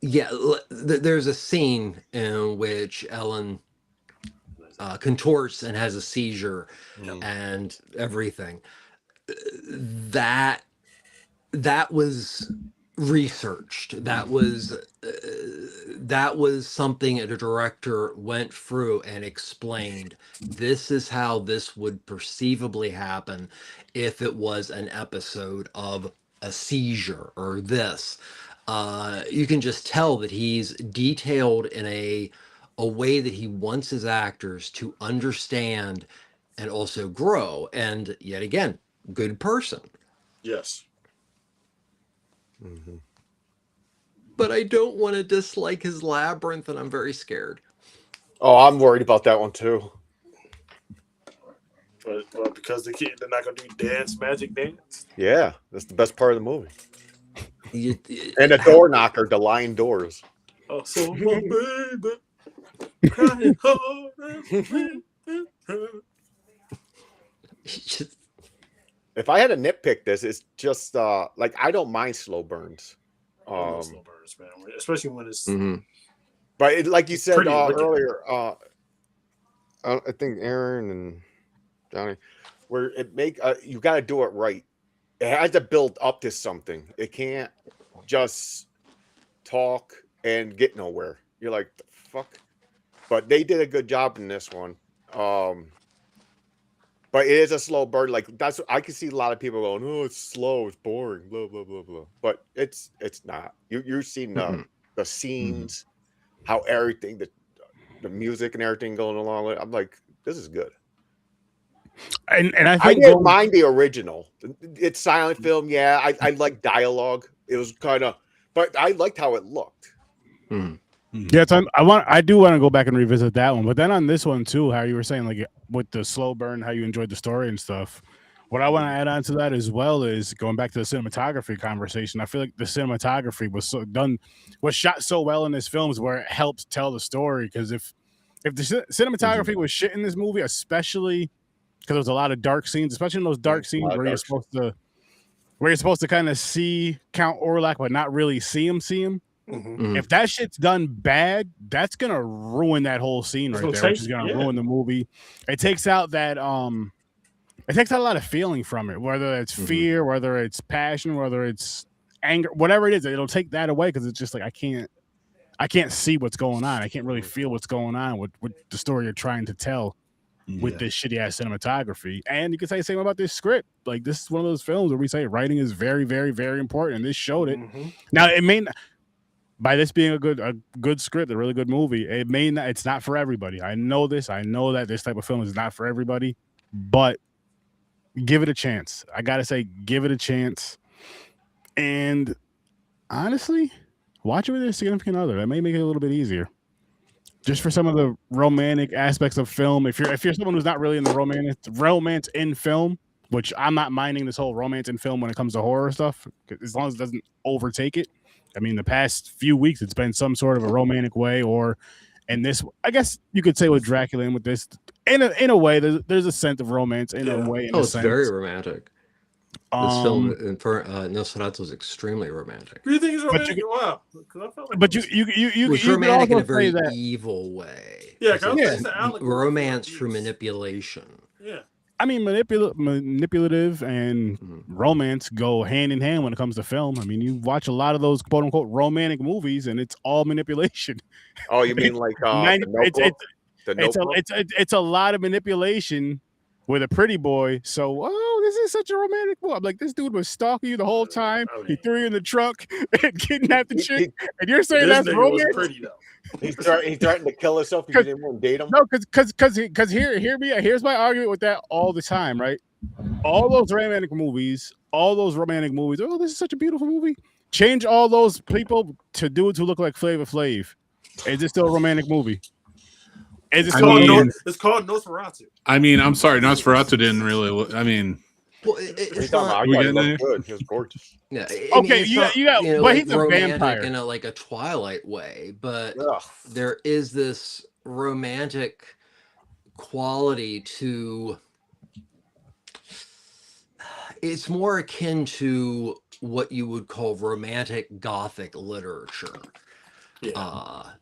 [SPEAKER 5] yeah, there's a scene in which Ellen contorts and has a seizure and everything. That was researched. That was something a director went through and explained. This is how this would perceivably happen if it was an episode of a seizure or this. You can just tell that he's detailed in a way that he wants his actors to understand and also grow. And yet again, good person.
[SPEAKER 2] Yes.
[SPEAKER 4] Mm-hmm.
[SPEAKER 5] But I don't want to dislike his labyrinth, and I'm very scared.
[SPEAKER 4] Oh, I'm worried about that one too.
[SPEAKER 2] But because they're not going to do magic dance.
[SPEAKER 4] Yeah, that's the best part of the movie.
[SPEAKER 5] You,
[SPEAKER 4] And a door knocker, the lion doors.
[SPEAKER 2] Oh, so my baby crying hard.
[SPEAKER 5] just,
[SPEAKER 4] If I had to nitpick this, it's just like I don't mind slow burns.
[SPEAKER 2] I love slow burns, man. Especially when it's
[SPEAKER 4] But it, like you said
[SPEAKER 2] pretty
[SPEAKER 4] earlier, I think Aaron and Johnny, where it make you got to do it right. It has to build up to something. It can't just talk and get nowhere. You're like, the fuck. But they did a good job in this one. But it is a slow burn. Like that's I can see a lot of people going, "Oh, it's slow, it's boring, blah blah blah blah." But it's not. You're seeing the scenes, how everything, the music and everything going along with it. I'm like, this is good.
[SPEAKER 3] And I
[SPEAKER 4] I
[SPEAKER 3] think
[SPEAKER 4] didn't mind the original. It's silent film, yeah. I like dialogue. It was kind of, but I liked how it looked.
[SPEAKER 3] Yeah, I do want to go back and revisit that one, but then on this one too, how you were saying like with the slow burn, how you enjoyed the story and stuff. What I want to add on to that as well is going back to the cinematography conversation. I feel like the cinematography was shot so well in this film is where it helps tell the story. Because if the cinematography was shit in this movie, especially because there's a lot of dark scenes, especially in those dark scenes where you're supposed to kind of see Count Orlok but not really see him. If that shit's done bad, that's gonna ruin that whole scene right there, which is gonna ruin the movie. It takes out that it takes out a lot of feeling from it, whether it's fear, whether it's passion, whether it's anger, whatever it is. It'll take that away because it's just like I can't see what's going on. I can't really feel what's going on with the story you're trying to tell with this shitty ass cinematography. And you can say the same about this script. Like this is one of those films where we say writing is very, very, very important, and this showed it. Now it may not. By this being a good script, a really good movie, it's not for everybody. I know this. I know that this type of film is not for everybody, but give it a chance. I gotta say, give it a chance. And honestly, watch it with a significant other. That may make it a little bit easier. Just for some of the romantic aspects of film. If you're someone who's not really in the romance in film, which I'm not minding this whole romance in film when it comes to horror stuff, as long as it doesn't overtake it. I mean, the past few weeks, it's been some sort of a romantic way, or in this, I guess you could say with Dracula and with this, in a way, there's a sense of romance in a way.
[SPEAKER 5] It's very romantic. This film for Nosferatu is extremely romantic.
[SPEAKER 2] Do you think it's romantic? Wow. I felt like
[SPEAKER 3] but you
[SPEAKER 5] romantic in a very evil way.
[SPEAKER 2] Yeah,
[SPEAKER 5] it's romance through manipulation.
[SPEAKER 2] Yeah.
[SPEAKER 3] I mean, manipulative and romance go hand in hand when it comes to film. I mean, you watch a lot of those quote unquote romantic movies, and it's all manipulation.
[SPEAKER 4] Oh, you mean like
[SPEAKER 3] it's a lot of manipulation with a pretty boy. So, this is such a romantic movie. I'm like, this dude was stalking you the whole time. He threw you in the trunk and kidnapped the chick, and you're saying that's romance?
[SPEAKER 2] Pretty, though.
[SPEAKER 4] He threatened to kill himself because he didn't want to date him.
[SPEAKER 3] No, because here's my argument with that all the time, right? All those romantic movies. Oh, this is such a beautiful movie. Change all those people to dudes who look like Flavor Flav. Is it still a romantic movie?
[SPEAKER 2] It's called Nosferatu.
[SPEAKER 1] I mean, I'm sorry, Nosferatu didn't really. I mean,
[SPEAKER 5] Well,
[SPEAKER 4] What are you
[SPEAKER 5] it's
[SPEAKER 4] talking about?
[SPEAKER 5] not.
[SPEAKER 4] I
[SPEAKER 1] We
[SPEAKER 4] thought he
[SPEAKER 1] getting
[SPEAKER 4] looked good. He was gorgeous.
[SPEAKER 5] Yeah,
[SPEAKER 3] Okay,
[SPEAKER 5] it's
[SPEAKER 3] you got-
[SPEAKER 5] not,
[SPEAKER 3] you got- but
[SPEAKER 5] like,
[SPEAKER 3] he's a
[SPEAKER 5] romantic
[SPEAKER 3] vampire.
[SPEAKER 5] in a like a Twilight way, but
[SPEAKER 4] Ugh.
[SPEAKER 5] there is this romantic quality to. It's more akin to what you would call romantic Gothic literature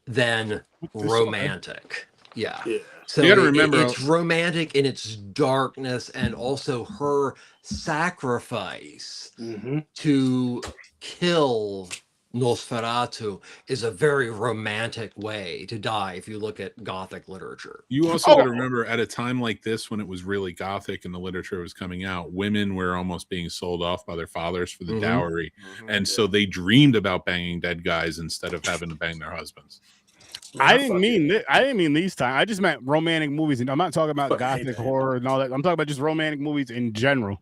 [SPEAKER 5] than romantic. Yeah.
[SPEAKER 2] Yeah.
[SPEAKER 5] So
[SPEAKER 1] You gotta remember-
[SPEAKER 5] it's romantic in its darkness, and also her sacrifice
[SPEAKER 2] Mm-hmm.
[SPEAKER 5] to kill Nosferatu is a very romantic way to die if you look at Gothic literature.
[SPEAKER 1] You also
[SPEAKER 3] Oh.
[SPEAKER 1] got to remember at a time like this when it was really Gothic and the literature was coming out, women were almost being sold off by their fathers for the
[SPEAKER 5] Mhm.
[SPEAKER 1] dowry. And so they dreamed about banging dead guys instead of having to bang their husbands.
[SPEAKER 3] I didn't mean these times. I just meant romantic movies, and I'm not talking about
[SPEAKER 2] Fucking hate
[SPEAKER 3] Gothic
[SPEAKER 2] that.
[SPEAKER 3] horror and all that. I'm talking about just romantic movies in general.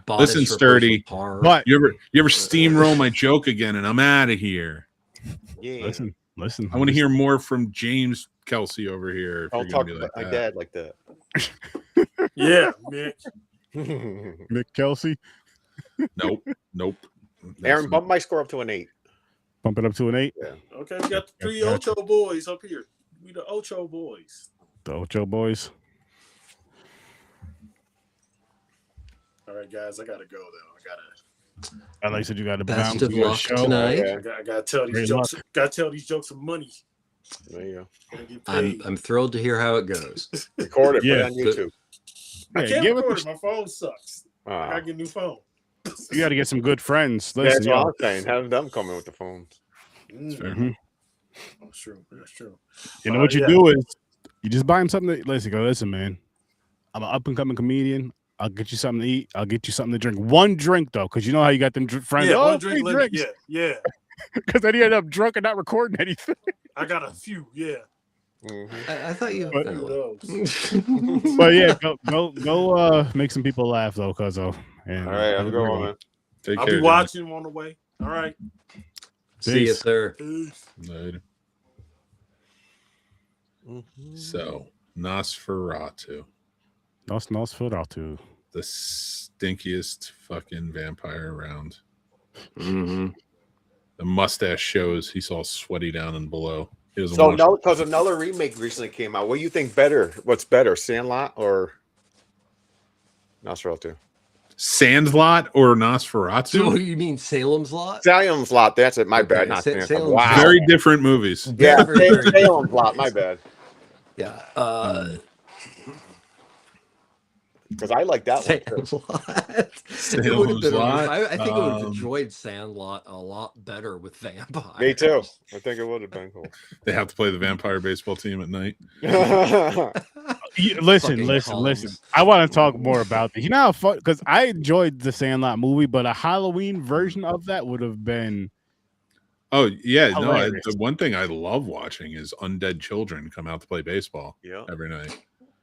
[SPEAKER 5] Bodice
[SPEAKER 1] Listen,
[SPEAKER 5] strippers
[SPEAKER 1] Sturdy,
[SPEAKER 5] with horror.
[SPEAKER 3] But
[SPEAKER 1] You ever steamroll my joke again and I'm out of here.
[SPEAKER 4] Yeah.
[SPEAKER 3] listen.
[SPEAKER 1] I want to hear more from James Kelsey over here. If
[SPEAKER 4] Don't
[SPEAKER 1] you're
[SPEAKER 4] talk
[SPEAKER 1] gonna be
[SPEAKER 4] about
[SPEAKER 1] like
[SPEAKER 4] my
[SPEAKER 1] that.
[SPEAKER 4] dad like that.
[SPEAKER 2] Yeah, Mick.
[SPEAKER 3] Nick Kelsey,
[SPEAKER 1] Nope.
[SPEAKER 4] Aaron, bump my score up to an 8.
[SPEAKER 3] bump it up to an 8.
[SPEAKER 2] Okay, we got the three
[SPEAKER 3] Gotcha.
[SPEAKER 2] Ocho boys up here. We the Ocho boys.
[SPEAKER 3] The Ocho Boys.
[SPEAKER 2] All right, guys, I gotta go though.
[SPEAKER 3] I like said you got to
[SPEAKER 5] Best
[SPEAKER 3] bounce
[SPEAKER 5] of
[SPEAKER 3] your
[SPEAKER 5] luck
[SPEAKER 3] show.
[SPEAKER 5] tonight.
[SPEAKER 4] Yeah.
[SPEAKER 2] I gotta tell these
[SPEAKER 3] Great
[SPEAKER 2] jokes. Gotta tell these jokes some money.
[SPEAKER 4] There you go.
[SPEAKER 2] Gotta get paid.
[SPEAKER 5] I'm thrilled to hear how it goes.
[SPEAKER 4] Record it.
[SPEAKER 3] Yeah,
[SPEAKER 4] Put it on YouTube.
[SPEAKER 2] I
[SPEAKER 3] Yeah,
[SPEAKER 2] can't
[SPEAKER 3] give it
[SPEAKER 2] record
[SPEAKER 3] the-
[SPEAKER 2] it. My phone sucks. I
[SPEAKER 4] Ah,
[SPEAKER 2] gotta get a new phone.
[SPEAKER 3] You got to get some good friends. Listen,
[SPEAKER 4] that's what I'm saying. Have them come in with the phones.
[SPEAKER 1] fair.
[SPEAKER 3] Mhm.
[SPEAKER 2] That's true. That's true.
[SPEAKER 3] You know what you
[SPEAKER 2] Yeah.
[SPEAKER 3] do is you just buy him something. Listen, man. I'm an up and coming comedian. I'll get you something to eat. I'll get you something to drink. One drink though, because you know how you got them friends.
[SPEAKER 2] Yeah,
[SPEAKER 3] Oh,
[SPEAKER 2] one drink
[SPEAKER 3] free
[SPEAKER 2] limit.
[SPEAKER 3] drinks.
[SPEAKER 2] Yeah.
[SPEAKER 3] Because then he ended up drunk and not recording anything.
[SPEAKER 2] I got a few. Yeah.
[SPEAKER 4] Mhm.
[SPEAKER 5] I thought you.
[SPEAKER 3] But-
[SPEAKER 2] Few of those.
[SPEAKER 3] But yeah, go make some people laugh though, cuz
[SPEAKER 4] All right, I'm going, man.
[SPEAKER 1] Take
[SPEAKER 2] I'll
[SPEAKER 1] care,
[SPEAKER 2] be watching on the way. All right.
[SPEAKER 5] See you,
[SPEAKER 3] Peace.
[SPEAKER 5] sir.
[SPEAKER 2] Peace.
[SPEAKER 1] Jimmy. Later.
[SPEAKER 4] Mhm.
[SPEAKER 1] So Nosferatu,
[SPEAKER 3] Nosferatu.
[SPEAKER 1] the stinkiest fucking vampire around.
[SPEAKER 5] Mm-hmm.
[SPEAKER 1] The mustache shows he saw sweaty down and below. He was
[SPEAKER 4] So no, because another remake recently came out. What do you think better? What's better, Sandlot or Nosferatu?
[SPEAKER 1] Sandlot or Nosferatu?
[SPEAKER 5] So you mean Salem's Lot?
[SPEAKER 4] Salem's Lot. That's it. My
[SPEAKER 5] Okay,
[SPEAKER 4] bad. Not
[SPEAKER 5] Salem's
[SPEAKER 4] Salem's.
[SPEAKER 5] Lot.
[SPEAKER 4] Wow.
[SPEAKER 1] Very different movies.
[SPEAKER 4] Yeah,
[SPEAKER 5] Very, very
[SPEAKER 4] Salem's Lot. My bad.
[SPEAKER 5] Yeah.
[SPEAKER 4] Because I like that one.
[SPEAKER 5] Salem's Lot. It would have
[SPEAKER 1] Salem's
[SPEAKER 5] been.
[SPEAKER 1] Lot,
[SPEAKER 5] I think I would have
[SPEAKER 1] um,
[SPEAKER 5] enjoyed Sandlot a lot better with vampires.
[SPEAKER 4] Me too. I think it would have been cool.
[SPEAKER 1] They have to play the vampire baseball team at night.
[SPEAKER 3] Listen.
[SPEAKER 5] Fucking Collins.
[SPEAKER 3] I want to talk more about this. You know how fun? Because I enjoyed the Sandlot movie, but a Halloween version of that would have been.
[SPEAKER 1] Oh yeah, no.
[SPEAKER 3] Hilarious.
[SPEAKER 1] The one thing I love watching is undead children come out to play baseball
[SPEAKER 4] Yeah,
[SPEAKER 1] every night.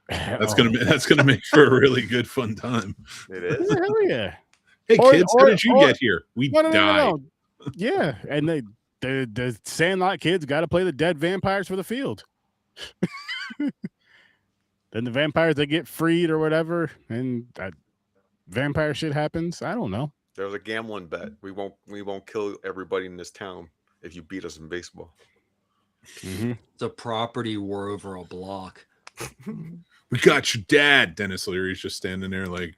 [SPEAKER 1] That's gonna make for a really good fun time.
[SPEAKER 4] it is.
[SPEAKER 3] Hell yeah.
[SPEAKER 1] Hey
[SPEAKER 3] Or-
[SPEAKER 1] kids, how
[SPEAKER 3] or-
[SPEAKER 1] did you
[SPEAKER 3] or-
[SPEAKER 1] get here? We
[SPEAKER 3] No.
[SPEAKER 1] died.
[SPEAKER 3] Yeah, and the Sandlot kids got to play the dead vampires for the field. Then the vampires they get freed or whatever, and that vampire shit happens. I don't know.
[SPEAKER 4] There's a gambling bet. We won't kill everybody in this town if you beat us in baseball.
[SPEAKER 5] It's a property war over a block.
[SPEAKER 1] We got your dad. Dennis Leary's just standing there like,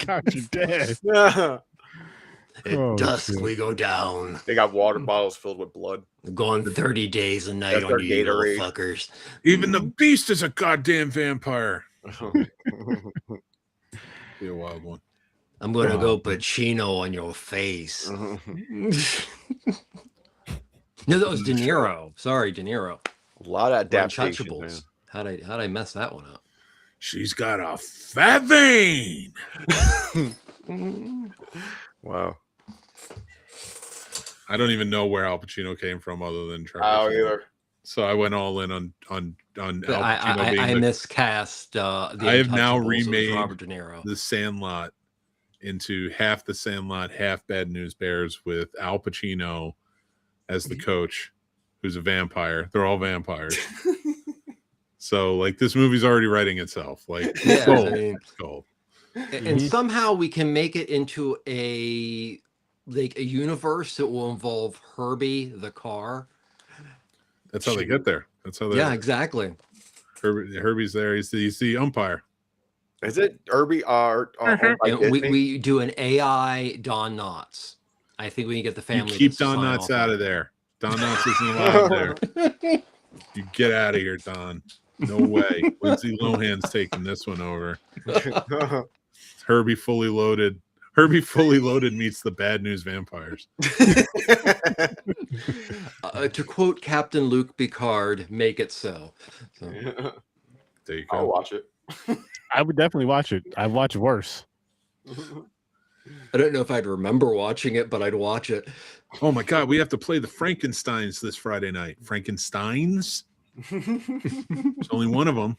[SPEAKER 3] Got you dead.
[SPEAKER 5] At
[SPEAKER 3] Oh,
[SPEAKER 5] dusk,
[SPEAKER 3] shit.
[SPEAKER 5] we go down.
[SPEAKER 4] They got water bottles filled with blood.
[SPEAKER 5] Going 30 days a night
[SPEAKER 4] That's
[SPEAKER 5] on
[SPEAKER 4] our
[SPEAKER 5] you little
[SPEAKER 4] Gatorade.
[SPEAKER 5] fuckers.
[SPEAKER 1] even the beast is a goddamn vampire. Be a wild one.
[SPEAKER 5] I'm gonna
[SPEAKER 3] Oh.
[SPEAKER 5] go Pacino on your face. No, that was De Niro. Sorry, De Niro.
[SPEAKER 4] A lot of adaptation.
[SPEAKER 5] Untouchables. How'd I mess that one up?
[SPEAKER 1] She's got a fat vein.
[SPEAKER 4] Wow.
[SPEAKER 1] I don't even know where Al Pacino came from other than Trevor.
[SPEAKER 4] Oh,
[SPEAKER 1] Noah.
[SPEAKER 4] either.
[SPEAKER 1] So I went all in on Al
[SPEAKER 5] But
[SPEAKER 1] Pacino being
[SPEAKER 5] I
[SPEAKER 1] the,
[SPEAKER 5] miscast. The
[SPEAKER 1] I have now
[SPEAKER 5] Untouchables with
[SPEAKER 1] remade
[SPEAKER 5] Robert De Niro.
[SPEAKER 1] the Sandlot into half the Sandlot, half Bad News Bears with Al Pacino as the coach, who's a vampire. They're all vampires. So like this movie's already writing itself. Like
[SPEAKER 5] Yeah,
[SPEAKER 1] gold.
[SPEAKER 5] I mean,
[SPEAKER 1] Gold.
[SPEAKER 5] And somehow we can make it into a universe that will involve Herbie the car.
[SPEAKER 1] That's how they get there. That's how they.
[SPEAKER 5] Yeah, exactly.
[SPEAKER 1] Herbie's there. He's the umpire.
[SPEAKER 4] Is it Herbie?
[SPEAKER 5] And we do an AI Don Knotts. I think we can get the family.
[SPEAKER 1] You keep
[SPEAKER 5] to
[SPEAKER 1] Don
[SPEAKER 5] sign
[SPEAKER 1] Knotts
[SPEAKER 5] off
[SPEAKER 1] out
[SPEAKER 5] on
[SPEAKER 1] of there. Don Knotts isn't allowed there. You get out of here, Don. No way. Lindsay Lohan's taking this one over. Herbie fully loaded. Herbie fully loaded meets the Bad News Vampires.
[SPEAKER 5] To quote Captain Luke Picard, "Make it so."
[SPEAKER 1] There you
[SPEAKER 4] I'll
[SPEAKER 1] go.
[SPEAKER 4] watch it.
[SPEAKER 3] I would definitely watch it. I'd watch worse.
[SPEAKER 5] I don't know if I'd remember watching it, but I'd watch it.
[SPEAKER 1] Oh my God, we have to play the Frankensteins this Friday night. Frankensteins? There's only one of them.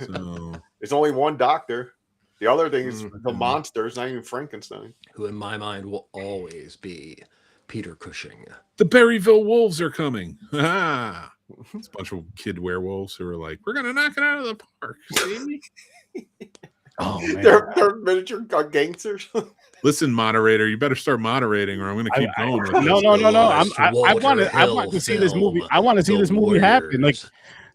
[SPEAKER 1] So
[SPEAKER 4] There's only one doctor. The other thing is the monsters, not even Frankenstein.
[SPEAKER 5] Who in my mind will always be Peter Cushing.
[SPEAKER 1] the Berryville Wolves are coming. Ah, it's a bunch of kid werewolves who are like, we're gonna knock it out of the park. See?
[SPEAKER 3] Oh man.
[SPEAKER 4] They're miniature gangsters.
[SPEAKER 1] Listen, moderator, you better start moderating, or I'm gonna keep going. With
[SPEAKER 3] No.
[SPEAKER 1] this.
[SPEAKER 3] I want to see this movie. I want to see this movie happen. Like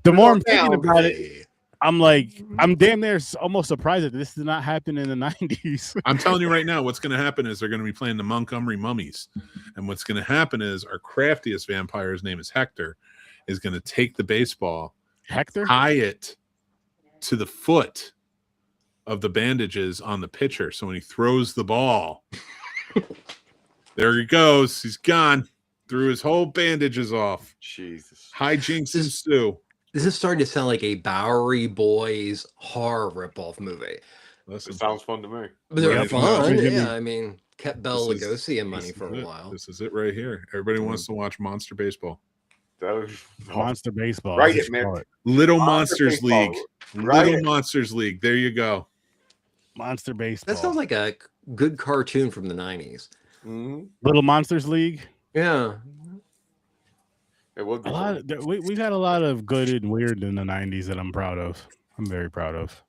[SPEAKER 3] the more I'm thinking about it, I'm like, I'm damn near almost surprised that this did not happen in the 90s.
[SPEAKER 1] I'm telling you right now, what's going to happen is they're going to be playing the Montgomery Mummies. And what's going to happen is our craftiest vampire, his name is Hector, is going to take the baseball,
[SPEAKER 3] Hector?
[SPEAKER 1] tie it to the foot of the bandages on the pitcher. So when he throws the ball, there he goes. He's gone. Threw his whole bandages off.
[SPEAKER 4] Jesus.
[SPEAKER 1] Hijinks ensue.
[SPEAKER 5] This is starting to sound like a Bowery Boys horror ripoff movie.
[SPEAKER 1] Listen,
[SPEAKER 4] It sounds fun to me.
[SPEAKER 5] But they're
[SPEAKER 1] Right.
[SPEAKER 5] fun.
[SPEAKER 3] Yeah.
[SPEAKER 5] Yeah, I mean, kept Bela
[SPEAKER 1] This is-
[SPEAKER 5] Lugosi in money
[SPEAKER 1] this
[SPEAKER 5] for
[SPEAKER 1] is
[SPEAKER 5] a
[SPEAKER 1] it.
[SPEAKER 5] while.
[SPEAKER 1] This is it right here. Everybody wants to watch Monster Baseball.
[SPEAKER 4] That was
[SPEAKER 3] Monster Baseball.
[SPEAKER 4] Right,
[SPEAKER 3] that's what you
[SPEAKER 4] man.
[SPEAKER 3] call it.
[SPEAKER 1] Little
[SPEAKER 4] Monster
[SPEAKER 1] Monsters
[SPEAKER 4] Baseball.
[SPEAKER 1] League.
[SPEAKER 4] Right.
[SPEAKER 1] Little Monsters League. There you go.
[SPEAKER 3] Monster Baseball.
[SPEAKER 5] That sounds like a good cartoon from the 90s.
[SPEAKER 4] Mhm.
[SPEAKER 3] Little Monsters League.
[SPEAKER 5] Yeah.
[SPEAKER 4] It would be
[SPEAKER 3] A lot. We got a lot of good and weird in the 90s that I'm proud of. I'm very proud of.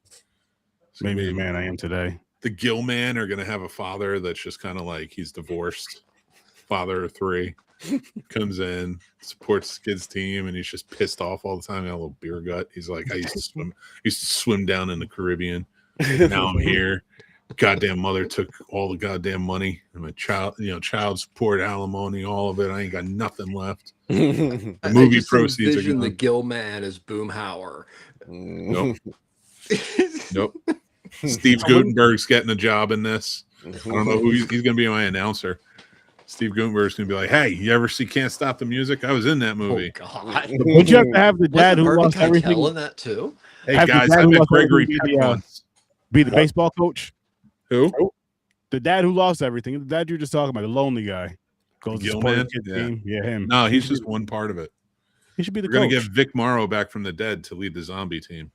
[SPEAKER 3] Maybe the man I am today.
[SPEAKER 1] The Gilman are going to have a father that's just kind of like he's divorced, father of three, comes in, supports the kids' team, and he's just pissed off all the time. Got a little beer gut. He's like, I used to swim down in the Caribbean. Now I'm here. Goddamn mother took all the goddamn money and my child support, alimony, all of it. I ain't got nothing left. The
[SPEAKER 5] I
[SPEAKER 1] movie
[SPEAKER 5] just
[SPEAKER 1] proceeds are
[SPEAKER 5] envision the
[SPEAKER 1] gone.
[SPEAKER 5] Gilman as Boomhauer.
[SPEAKER 1] Nope. Nope. Steve Gutenberg's getting a job in this. I don't know who he's going to be my announcer. Steve Gutenberg's going to be like, hey, you ever see Can't Stop the Music? I was in that movie.
[SPEAKER 5] Oh, God.
[SPEAKER 3] Would you have to have the dad who
[SPEAKER 5] Wasn't
[SPEAKER 3] lost
[SPEAKER 5] Harvey Keitel
[SPEAKER 3] everything
[SPEAKER 5] in that too?
[SPEAKER 1] Hey,
[SPEAKER 3] have the
[SPEAKER 1] guys,
[SPEAKER 3] dad
[SPEAKER 1] I
[SPEAKER 3] who
[SPEAKER 1] met
[SPEAKER 3] lost
[SPEAKER 1] Gregory
[SPEAKER 3] everything
[SPEAKER 1] Peck
[SPEAKER 3] be the,
[SPEAKER 1] once.
[SPEAKER 3] be the baseball coach?
[SPEAKER 1] Who?
[SPEAKER 3] The dad who lost everything. The dad you're just talking about, the lonely guy. Goes to support
[SPEAKER 1] Gilman?
[SPEAKER 3] the kid's
[SPEAKER 1] Yeah.
[SPEAKER 3] team. Yeah, him.
[SPEAKER 1] No, he's just one part of it.
[SPEAKER 3] He should be the
[SPEAKER 1] We're going
[SPEAKER 3] coach.
[SPEAKER 1] to get Vic Morrow back from the dead to lead the zombie team.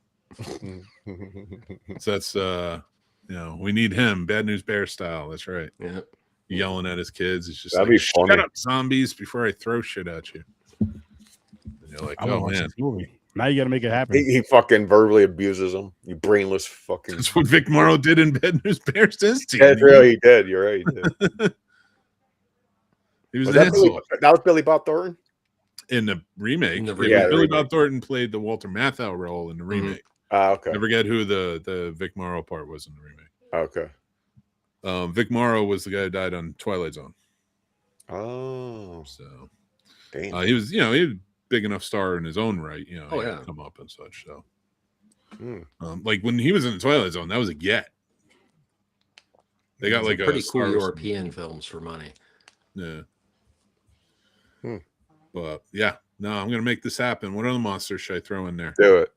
[SPEAKER 1] So that's, we need him. Bad News Bear style. That's right.
[SPEAKER 5] Yeah.
[SPEAKER 1] Yelling at his kids. He's just
[SPEAKER 4] That'd
[SPEAKER 1] like,
[SPEAKER 4] be
[SPEAKER 1] shut
[SPEAKER 4] funny.
[SPEAKER 1] up, zombies, before I throw shit at you. And you're like,
[SPEAKER 3] I'm gonna
[SPEAKER 1] oh,
[SPEAKER 3] watch
[SPEAKER 1] man.
[SPEAKER 3] this movie. Now you got to make it happen.
[SPEAKER 4] he fucking verbally abuses them. You brainless fucking.
[SPEAKER 1] That's what Vic Morrow did in Bad News Bears to his team.
[SPEAKER 4] That's really he did. You're right. He did.
[SPEAKER 1] He was
[SPEAKER 4] Was
[SPEAKER 1] an
[SPEAKER 4] that, Billy,
[SPEAKER 1] asshole.
[SPEAKER 4] that was Billy Bob Thornton?
[SPEAKER 1] In the remake.
[SPEAKER 5] In the
[SPEAKER 1] Billy
[SPEAKER 4] remake.
[SPEAKER 1] Bob Thornton played the Walter Matthau role in the remake.
[SPEAKER 4] Okay.
[SPEAKER 1] I forget who the Vic Morrow part was in the remake.
[SPEAKER 4] Okay.
[SPEAKER 1] Vic Morrow was the guy who died on Twilight Zone.
[SPEAKER 4] Oh,
[SPEAKER 1] So
[SPEAKER 4] damn.
[SPEAKER 1] he was a big enough star in his own right.
[SPEAKER 5] Oh,
[SPEAKER 1] he had
[SPEAKER 5] yeah.
[SPEAKER 1] to come up and such. So,
[SPEAKER 4] Hmm.
[SPEAKER 1] like when he was in the Twilight Zone, that was a get. They got like
[SPEAKER 5] pretty
[SPEAKER 1] a
[SPEAKER 5] cool
[SPEAKER 1] Star-
[SPEAKER 5] European films for money.
[SPEAKER 1] Yeah.
[SPEAKER 4] Hmm.
[SPEAKER 1] But yeah, no, I'm gonna make this happen. What other monsters should I throw in there?
[SPEAKER 4] Do it.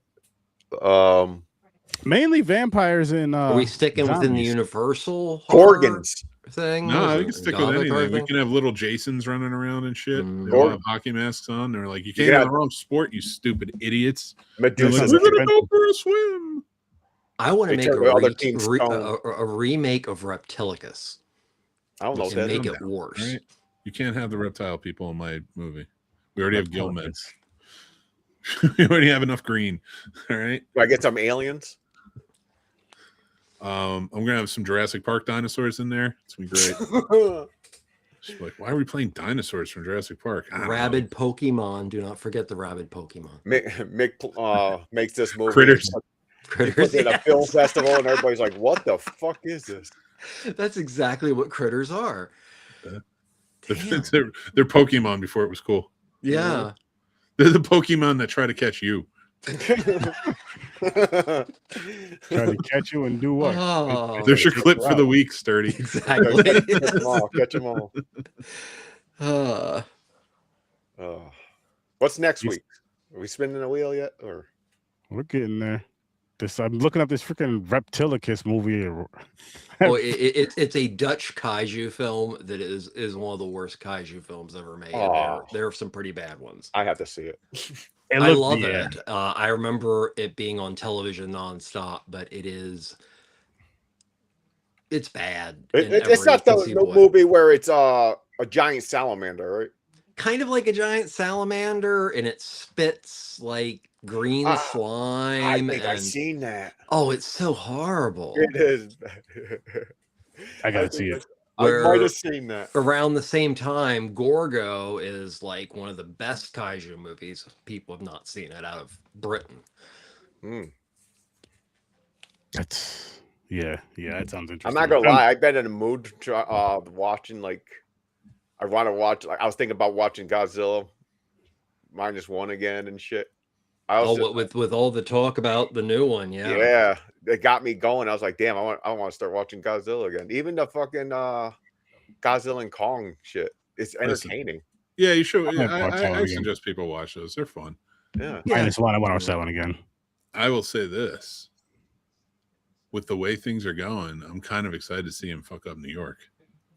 [SPEAKER 3] Mainly vampires and
[SPEAKER 5] Are we sticking within the
[SPEAKER 3] zombies.
[SPEAKER 5] Universal horror
[SPEAKER 4] Gorgons.
[SPEAKER 5] thing?
[SPEAKER 1] No,
[SPEAKER 5] Is
[SPEAKER 1] we
[SPEAKER 5] it
[SPEAKER 1] can stick with
[SPEAKER 5] Gothic
[SPEAKER 1] anything.
[SPEAKER 5] horror
[SPEAKER 1] We
[SPEAKER 5] thing?
[SPEAKER 1] can have little Jasons running around and shit.
[SPEAKER 5] Mm.
[SPEAKER 1] They all have hockey masks on. They're like, you can't
[SPEAKER 4] Yeah.
[SPEAKER 1] have the wrong sport, you stupid idiots. They're
[SPEAKER 4] Medusa.
[SPEAKER 1] like, we're gonna go for a swim.
[SPEAKER 5] I want to
[SPEAKER 4] They
[SPEAKER 5] make
[SPEAKER 4] turn the other team's
[SPEAKER 5] a
[SPEAKER 4] stone.
[SPEAKER 5] remake of Reptilicus
[SPEAKER 4] I don't know what
[SPEAKER 5] and
[SPEAKER 4] that
[SPEAKER 5] make
[SPEAKER 4] is.
[SPEAKER 5] it worse.
[SPEAKER 1] Right? You can't have the reptile people in my movie. We already have Gilman. We already have enough green. All right.
[SPEAKER 4] Do I get some aliens?
[SPEAKER 1] I'm gonna have some Jurassic Park dinosaurs in there. It's gonna be great. She's like, why are we playing dinosaurs from Jurassic Park? I don't know.
[SPEAKER 5] Rabid Pokemon. Do not forget the rabid Pokemon.
[SPEAKER 4] Mick makes this movie.
[SPEAKER 1] Critters.
[SPEAKER 4] He
[SPEAKER 5] Critters.
[SPEAKER 4] puts it at a
[SPEAKER 5] Yes.
[SPEAKER 4] film festival, and everybody's like, "What the fuck is this?"
[SPEAKER 5] That's exactly what critters are. Damn.
[SPEAKER 1] They're Pokemon before it was cool.
[SPEAKER 5] Yeah.
[SPEAKER 1] They're the Pokemon that try to catch you.
[SPEAKER 3] Try to catch you and do what?
[SPEAKER 5] Oh,
[SPEAKER 1] There's your clip for the week, Sturdy.
[SPEAKER 5] exactly.
[SPEAKER 4] Catch them all. Catch them all. What's next week? Are we spinning the wheel yet? Or
[SPEAKER 3] We're getting there. I'm looking up this freaking Reptilicus movie.
[SPEAKER 5] Oh, it's a Dutch kaiju film that is one of the worst kaiju films ever made.
[SPEAKER 4] Aw.
[SPEAKER 5] There are some pretty bad ones.
[SPEAKER 4] I have to see it.
[SPEAKER 5] I love it. I remember it being on television nonstop, but it's bad.
[SPEAKER 4] It's not the movie where it's a giant salamander, right?
[SPEAKER 5] Kind of like a giant salamander, and it spits like green slime.
[SPEAKER 4] I think I've seen that.
[SPEAKER 5] Oh, it's so horrible.
[SPEAKER 4] It is.
[SPEAKER 3] I gotta see it.
[SPEAKER 4] I might have seen that.
[SPEAKER 5] Around the same time, Gorgo is like one of the best kaiju movies. People have not seen it out of Britain.
[SPEAKER 3] That's yeah, that sounds interesting.
[SPEAKER 4] I'm not gonna lie. I've been in a mood watching like. I want to watch. Like I was thinking about watching Godzilla -1 again and shit.
[SPEAKER 5] With all the talk about the new one,
[SPEAKER 4] yeah, it got me going. I was like, damn, I want to start watching Godzilla again. Even the fucking Godzilla and Kong shit. It's entertaining.
[SPEAKER 1] Yeah, you should. I suggest people watch those. They're fun.
[SPEAKER 4] Yeah.
[SPEAKER 3] I want to watch that one again.
[SPEAKER 1] I will say this: with the way things are going, I'm kind of excited to see him fuck up New York.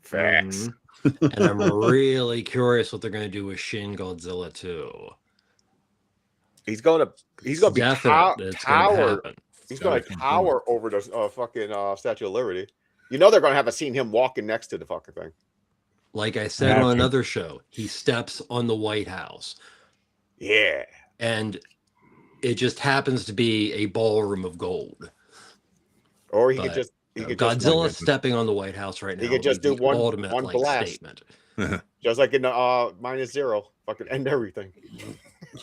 [SPEAKER 4] Facts.
[SPEAKER 5] And I'm really curious what they're going to do with Shin Godzilla 2.
[SPEAKER 4] He's gonna be
[SPEAKER 5] Definitely,
[SPEAKER 4] tower. He's gonna tower over the fucking Statue of Liberty. You know they're gonna have a scene him walking next to the fucking thing.
[SPEAKER 5] Like I said on another show, he steps on the White House.
[SPEAKER 4] Yeah.
[SPEAKER 5] And it just happens to be a ballroom of gold.
[SPEAKER 4] Or he could just
[SPEAKER 5] Godzilla stepping on the White House right now.
[SPEAKER 4] He could just do one
[SPEAKER 5] ultimate
[SPEAKER 4] blast
[SPEAKER 5] statement.
[SPEAKER 4] Just like in the -0, fucking end everything.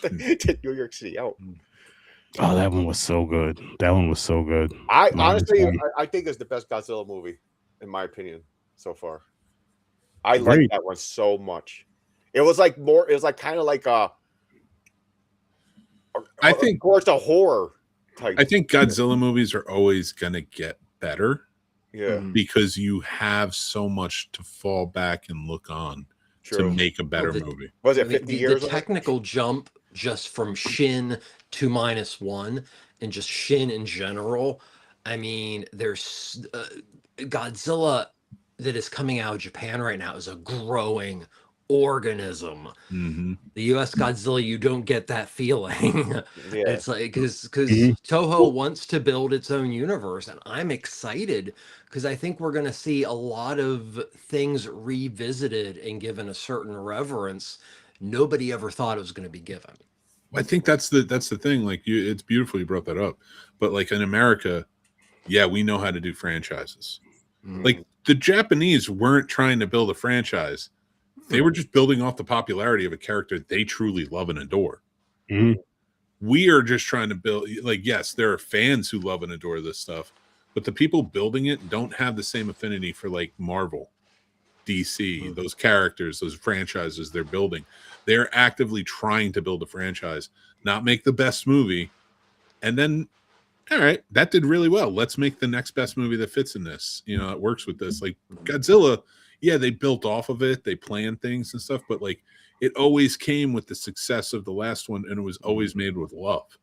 [SPEAKER 4] Take New York City out.
[SPEAKER 3] Oh, that one was so good.
[SPEAKER 4] I honestly, I think it's the best Godzilla movie, in my opinion, so far. I like that one so much. It was like more. It was like kind of like I think, of course, a horror type.
[SPEAKER 1] I think Godzilla movies are always gonna get better.
[SPEAKER 4] Yeah,
[SPEAKER 1] because you have so much to fall back and look on to make a better movie.
[SPEAKER 4] Was it 50 years?
[SPEAKER 5] The technical jump just from Shin to -1 and just Shin in general. I mean, there's Godzilla that is coming out of Japan right now is a growing organism. The US Godzilla, you don't get that feeling. It's like because Toho wants to build its own universe, and I'm excited because I think we're going to see a lot of things revisited and given a certain reverence nobody ever thought it was going to be given.
[SPEAKER 1] I think that's the thing. Like it's beautiful you brought that up, but like in America, yeah, we know how to do franchises. Like the Japanese weren't trying to build a franchise. They were just building off the popularity of a character they truly love and adore. We are just trying to build, like, yes, there are fans who love and adore this stuff, but the people building it don't have the same affinity for like Marvel, DC, those characters, those franchises they're building. They're actively trying to build a franchise, not make the best movie. And then, all right, that did really well. Let's make the next best movie that fits in this. You know, it works with this. Like Godzilla, yeah, they built off of it. They planned things and stuff, but like it always came with the success of the last one, and it was always made with love.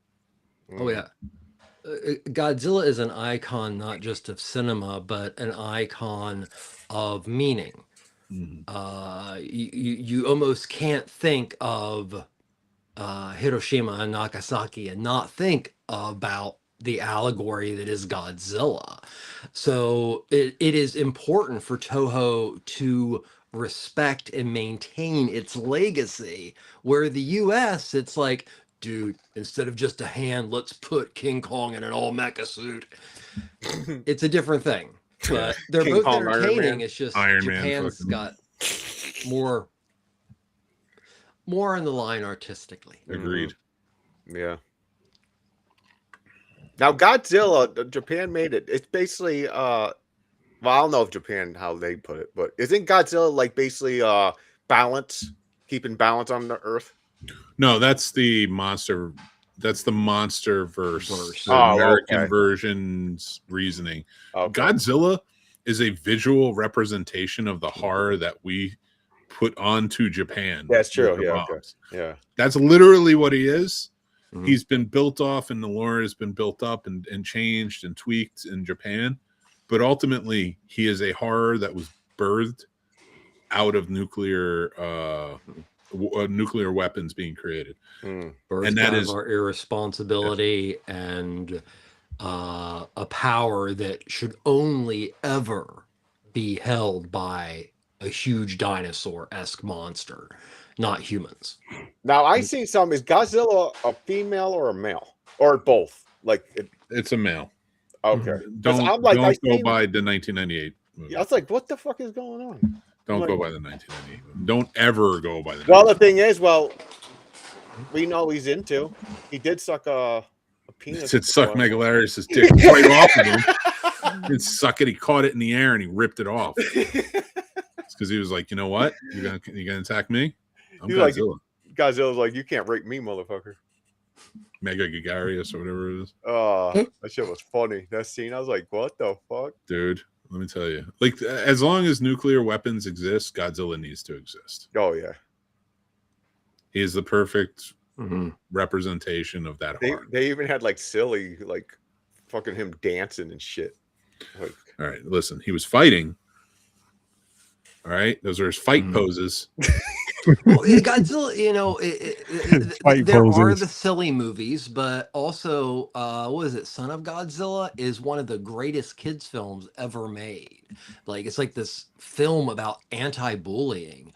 [SPEAKER 5] Oh yeah, Godzilla is an icon not just of cinema, but an icon of meaning. You almost can't think of Hiroshima and Nagasaki and not think about the allegory that is Godzilla. So it is important for Toho to respect and maintain its legacy, where the US, it's like, dude, instead of just a hand, let's put King Kong in an all mecha suit. It's a different thing, but they're
[SPEAKER 4] King
[SPEAKER 5] both
[SPEAKER 4] Kong, Iron
[SPEAKER 5] entertaining.
[SPEAKER 4] Man.
[SPEAKER 5] It's just
[SPEAKER 1] Iron Man
[SPEAKER 5] Japan's
[SPEAKER 1] fucking-
[SPEAKER 5] got more in the line artistically.
[SPEAKER 1] Agreed.
[SPEAKER 4] Yeah. Now Godzilla, Japan made it. It's basically well, I don't know if Japan how they put it, but isn't Godzilla like basically balance, keeping balance on the earth?
[SPEAKER 1] No, that's the monster. That's the monster verse. The
[SPEAKER 4] Oh,
[SPEAKER 1] American
[SPEAKER 4] okay.
[SPEAKER 1] version's reasoning.
[SPEAKER 4] Okay.
[SPEAKER 1] Godzilla is a visual representation of the horror that we put onto Japan.
[SPEAKER 4] That's true.
[SPEAKER 1] with the
[SPEAKER 4] Yeah. Okay.
[SPEAKER 1] bombs.
[SPEAKER 4] Yeah.
[SPEAKER 1] That's literally what he is.
[SPEAKER 5] Mhm.
[SPEAKER 1] He's been built off, and the lore has been built up and changed and tweaked in Japan. But ultimately, he is a horror that was birthed out of nuclear weapons being created.
[SPEAKER 4] Hmm.
[SPEAKER 5] Birth
[SPEAKER 1] And that
[SPEAKER 5] out of
[SPEAKER 1] is-
[SPEAKER 5] our irresponsibility and a power that should only ever be held by a huge dinosaur-esque monster, not humans.
[SPEAKER 4] Now I see some. Is Godzilla a female or a male or both? Like,
[SPEAKER 1] It's a male.
[SPEAKER 4] okay.
[SPEAKER 1] Don't,
[SPEAKER 4] I'm like, I
[SPEAKER 1] don't go
[SPEAKER 4] seen-
[SPEAKER 1] by the 1998 movie.
[SPEAKER 4] Yeah, I was like, what the fuck is going on?
[SPEAKER 1] Don't
[SPEAKER 4] like-
[SPEAKER 1] go by the 1998 movie. Don't ever go by the
[SPEAKER 4] Well, the thing is, we know he's into. He did suck a penis.
[SPEAKER 1] It sucked
[SPEAKER 4] before.
[SPEAKER 1] Megalarius' dick right off of him. He'd suck it. He caught it in the air and he ripped it off. It's because he was like, you know what? You gonna attack me? I'm
[SPEAKER 4] He's like-
[SPEAKER 1] Godzilla.
[SPEAKER 4] Godzilla's like, you can't rape me, motherfucker.
[SPEAKER 1] Mega Gigarius or whatever it is.
[SPEAKER 4] That shit was funny. That scene, I was like, what the fuck?
[SPEAKER 1] Dude, let me tell you. Like, as long as nuclear weapons exist, Godzilla needs to exist.
[SPEAKER 4] Oh yeah.
[SPEAKER 1] He is the perfect
[SPEAKER 5] Mhm.
[SPEAKER 1] representation of that
[SPEAKER 4] They
[SPEAKER 1] horror.
[SPEAKER 4] they even had like silly, like fucking him dancing and shit. Like,
[SPEAKER 1] All right, listen. He was fighting. All right, those are his fight
[SPEAKER 5] Mhm.
[SPEAKER 1] poses.
[SPEAKER 5] Well, yeah, Godzilla,
[SPEAKER 3] Fight
[SPEAKER 5] there are
[SPEAKER 3] poses.
[SPEAKER 5] the silly movies, but also, what is it? Son of Godzilla is one of the greatest kids' films ever made. Like, it's like this film about anti-bullying.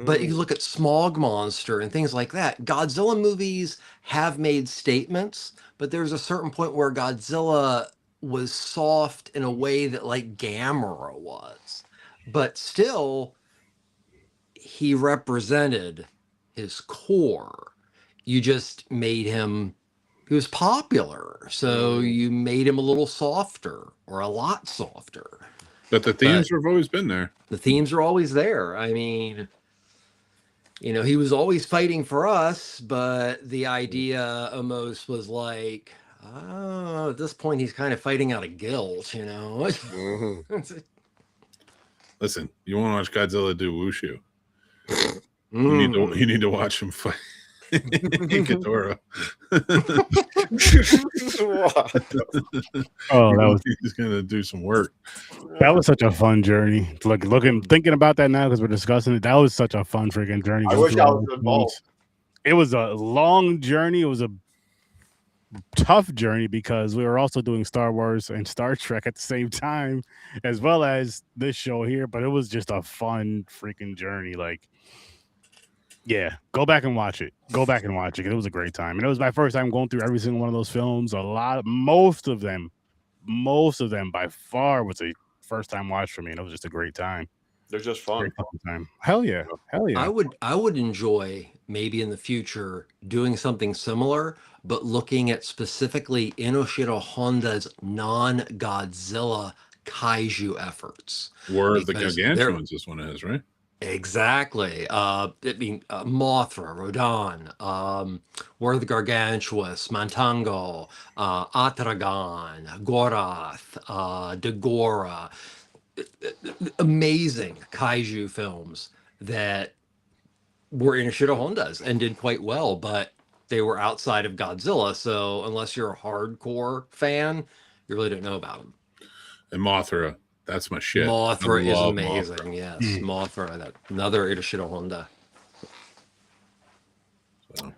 [SPEAKER 5] But you look at Smog Monster and things like that. Godzilla movies have made statements, but there's a certain point where Godzilla was soft in a way that like Gamera was. But still, he represented his core. You just made him, he was popular. So you made him a little softer or a lot softer.
[SPEAKER 1] But the themes have always been there.
[SPEAKER 5] The themes are always there. I mean, he was always fighting for us, but the idea almost was like, oh, at this point, he's kind of fighting out of guilt,
[SPEAKER 4] mhm.
[SPEAKER 1] Listen, you want to watch Godzilla do wushu?
[SPEAKER 5] Mm.
[SPEAKER 1] You need to watch him fight Ghidorah.
[SPEAKER 3] Oh, that was
[SPEAKER 1] He's gonna do some work.
[SPEAKER 3] such a fun journey. Thinking about that now because we're discussing it. That was such a fun freaking journey.
[SPEAKER 4] I
[SPEAKER 3] going
[SPEAKER 4] wish
[SPEAKER 3] through
[SPEAKER 4] I
[SPEAKER 3] all
[SPEAKER 4] was
[SPEAKER 3] those
[SPEAKER 4] involved.
[SPEAKER 3] films. It was a long journey. It was a tough journey because we were also doing Star Wars and Star Trek at the same time, as well as this show here. But it was just a fun freaking journey. Like, yeah, go back and watch it. Go back and watch it. It was a great time, and it was my first time going through every single one of those films. Most of them by far was a first time watch for me, and it was just a great time.
[SPEAKER 4] They're just fun.
[SPEAKER 3] Great fucking time. Hell yeah.
[SPEAKER 5] I would enjoy maybe in the future doing something similar, but looking at specifically Inoshiro Honda's non-Godzilla kaiju efforts.
[SPEAKER 1] War of the
[SPEAKER 5] Because
[SPEAKER 1] Gargantuans is one of his, right?
[SPEAKER 5] Exactly. Mothra, Rodan, War of the Gargantuous, Mantango, Atragan, Gorath, Dagora. Amazing kaiju films that were Inoshiro Honda's and did quite well, but they were outside of Godzilla. So unless you're a hardcore fan, you really don't know about them.
[SPEAKER 1] And Mothra, that's my shit.
[SPEAKER 5] Mothra
[SPEAKER 1] I
[SPEAKER 5] is
[SPEAKER 1] love
[SPEAKER 5] amazing.
[SPEAKER 1] Mothra.
[SPEAKER 5] Yes, Mothra, another Inoshiro Honda.
[SPEAKER 1] So.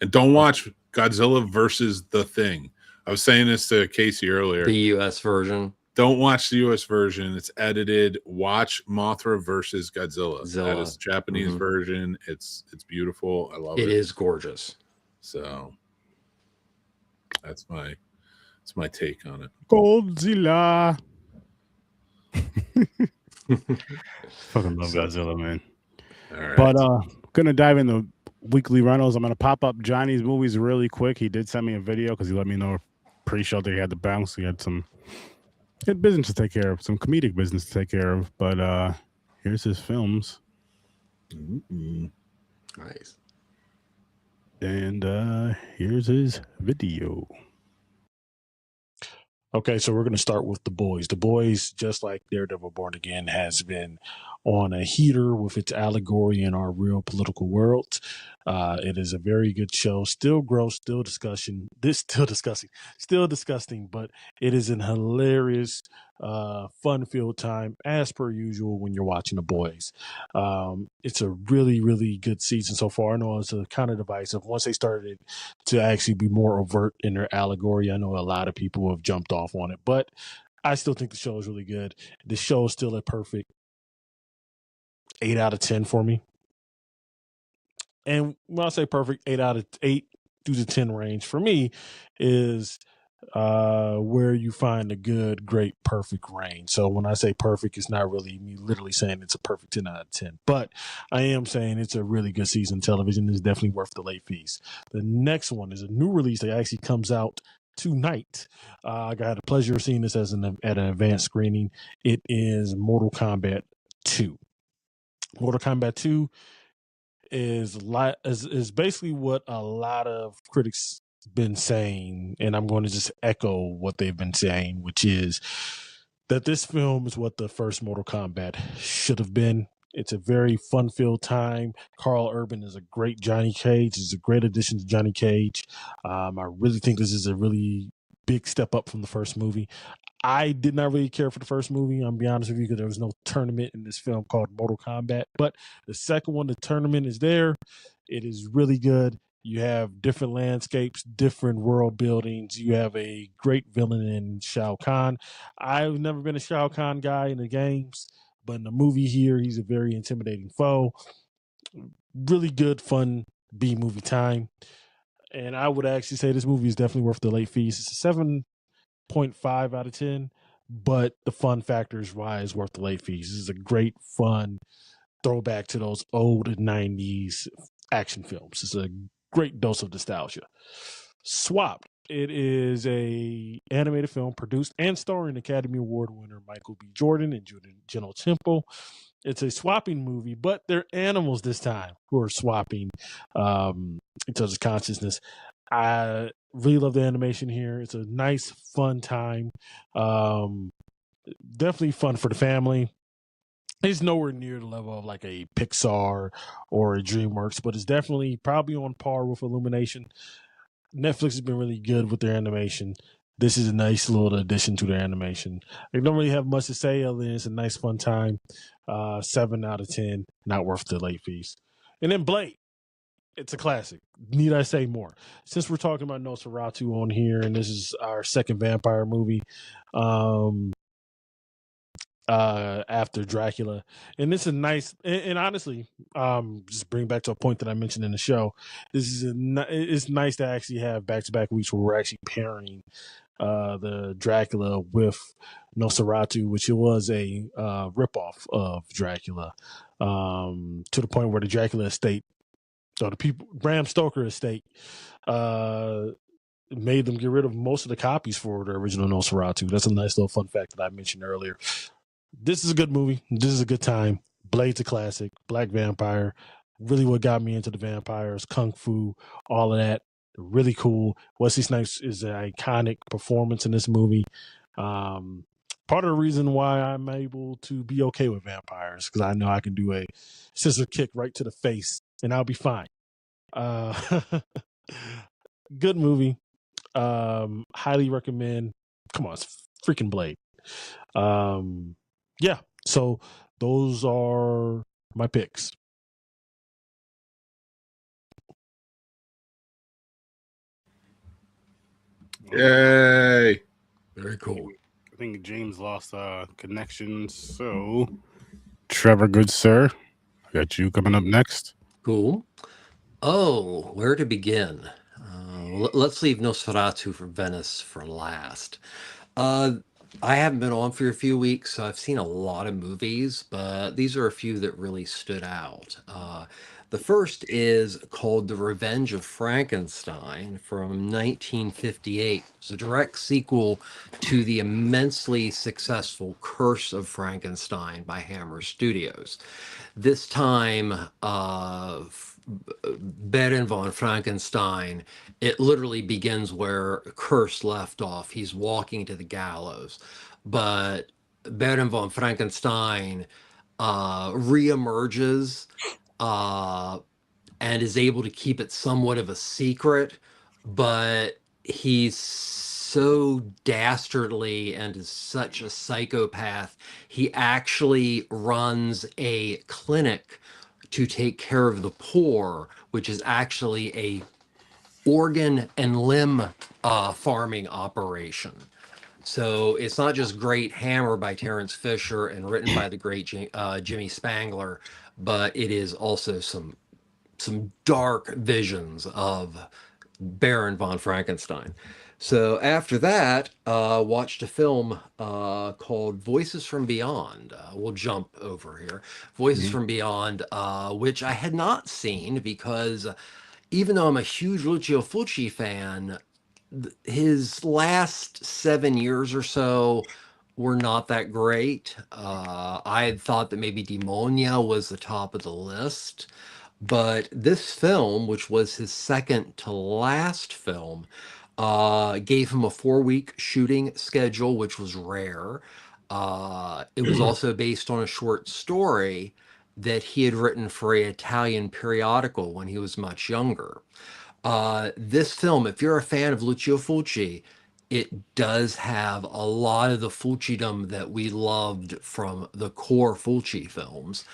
[SPEAKER 1] And don't watch Godzilla versus the Thing. I was saying this to Casey earlier.
[SPEAKER 5] The US version.
[SPEAKER 1] Don't watch the US version. It's edited. Watch Mothra versus Godzilla. That
[SPEAKER 5] Zilla.
[SPEAKER 1] is the Japanese
[SPEAKER 5] Mhm.
[SPEAKER 1] version. It's beautiful. I love it.
[SPEAKER 5] It is gorgeous.
[SPEAKER 1] So that's my take on it.
[SPEAKER 3] Godzilla. Fucking love Godzilla, man.
[SPEAKER 1] All right.
[SPEAKER 3] But gonna dive into weekly rentals. I'm gonna pop up Johnny's movies really quick. He did send me a video because he let me know pre-show that he had to bounce. He had business to take care of, some comedic business to take care of. But here's his films.
[SPEAKER 5] Nice.
[SPEAKER 3] And here's his video.
[SPEAKER 6] Okay, so we're going to start with The Boys. The Boys, just like Daredevil Born Again, has been on a heater with its allegory in our real political world. It is a very good show. Still gross, still disgusting, but it is an hilarious, fun-filled time, as per usual, when you're watching The Boys. It's a really, really good season so far. I know it's a kind of divisive. Once they started to actually be more overt in their allegory, I know a lot of people have jumped off on it, but I still think the show is really good. The show is still a perfect 8 out of 10 for me. And when I say perfect, 8 through the 10 range for me is where you find a good, great, perfect range. So when I say perfect, it's not really me literally saying it's a perfect 10 out of 10, but I am saying it's a really good season of television. It's definitely worth the late fees. The next one is a new release that actually comes out tonight. I got the pleasure of seeing this at an advanced screening. It is Mortal Kombat 2. Mortal Kombat 2 is basically what a lot of critics been saying, and I'm going to just echo what they've been saying, which is that this film is what the first Mortal Kombat should have been. It's a very fun-filled time. Carl Urban is a great Johnny Cage. It's a great addition to Johnny Cage. I really think this is a really big step up from the first movie. I did not really care for the first movie, I'm be honest with you, because there was no tournament in this film called Mortal Kombat. But the second one, the tournament is there. It is really good. You have different landscapes, different world buildings. You have a great villain in Shao Kahn. I've never been a Shao Kahn guy in the games, but in the movie here, he's a very intimidating foe. Really good, fun B-movie time. And I would actually say this movie is definitely worth the late fees. It's a 7.5 out of 10, but the fun factor is why it's worth the late fees. This is a great, fun throwback to those old 90s action films. It's a great dose of nostalgia. Swapped. It is a animated film produced and starring Academy Award winner Michael B. Jordan and Juno Temple. It's a swapping movie, but they're animals this time who are swapping in terms of consciousness. I really love the animation here. It's a nice, fun time. Definitely fun for the family. It's nowhere near the level of like a Pixar or a DreamWorks, but it's definitely probably on par with Illumination. Netflix has been really good with their animation. This is a nice little addition to their animation. They don't really have much to say other than it's a nice, fun time. 7 out of 10, not worth the late fees. And then Blade. It's a classic. Need I say more? Since we're talking about Nosferatu on here, and this is our second vampire movie after Dracula, and this is nice. And honestly, just bring back to a point that I mentioned in the show. It's nice to actually have back-to-back weeks where we're actually pairing the Dracula with Nosferatu, which it was a ripoff of Dracula, to the point where the Dracula estate, or the people, Bram Stoker estate, made them get rid of most of the copies for the original Nosferatu. That's a nice little fun fact that I mentioned earlier. This is a good movie. This is a good time. Blade's a classic. Black vampire. Really what got me into the vampires, kung fu, all of that. Really cool. Wesley Snipes is an iconic performance in this movie. Part of the reason why I'm able to be okay with vampires, because I know I can do a scissor kick right to the face and I'll be fine. Good movie. Highly recommend. Come on, it's freaking Blade. Yeah, so those are my picks.
[SPEAKER 1] Yay!
[SPEAKER 5] Very cool.
[SPEAKER 3] I think James lost connection, so Trevor, good sir, I got you coming up next.
[SPEAKER 5] Cool. Oh, where to begin? let's leave Nosferatu for Venice for last. Uh, I haven't been on for a few weeks, so I've seen a lot of movies, but these are a few that really stood out. The first is called The Revenge of Frankenstein from 1958. It's a direct sequel to the immensely successful Curse of Frankenstein by Hammer Studios. This time, Baron von Frankenstein, it literally begins where Curse left off. He's walking to the gallows, but Baron von Frankenstein reemerges uh, and is able to keep it somewhat of a secret, but he's so dastardly and is such a psychopath. He actually runs a clinic to take care of the poor, which is actually a organ and limb farming operation. So it's not just Great Hammer by Terence Fisher and written by the great Jimmy Spangler, but it is also some dark visions of Baron von Frankenstein. So after that, watched a film called Voices from Beyond. We'll jump over here. Voices from Beyond, which I had not seen because even though I'm a huge Lucio Fulci fan, his last 7 years or so were not that great. I had thought that maybe Demonia was the top of the list. But this film, which was his second to last film, gave him a 4-week shooting schedule, which was rare. It was also based on a short story that he had written for an Italian periodical when he was much younger. This film, if you're a fan of Lucio Fulci, it does have a lot of the Fulcidom that we loved from the core Fulci films.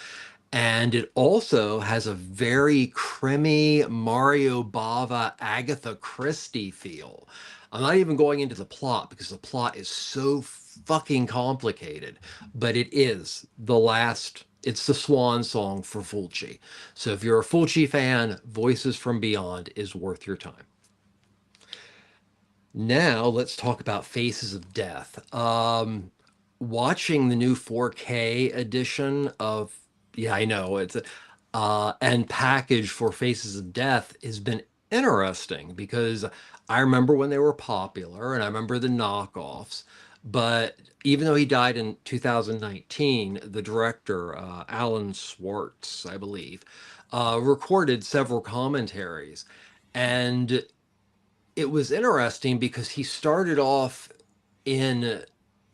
[SPEAKER 5] And it also has a very crimmy Mario Bava, Agatha Christie feel. I'm not even going into the plot because the plot is so fucking complicated, but it's the swan song for Fulci. So if you're a Fulci fan, Voices from Beyond is worth your time. Now let's talk about Faces of Death. Watching the new 4K edition of, yeah, I know it's and package for Faces of Death has been interesting because I remember when they were popular and I remember the knockoffs. But even though he died in 2019, the director, Alan Swartz, I believe, recorded several commentaries. And it was interesting because he started off in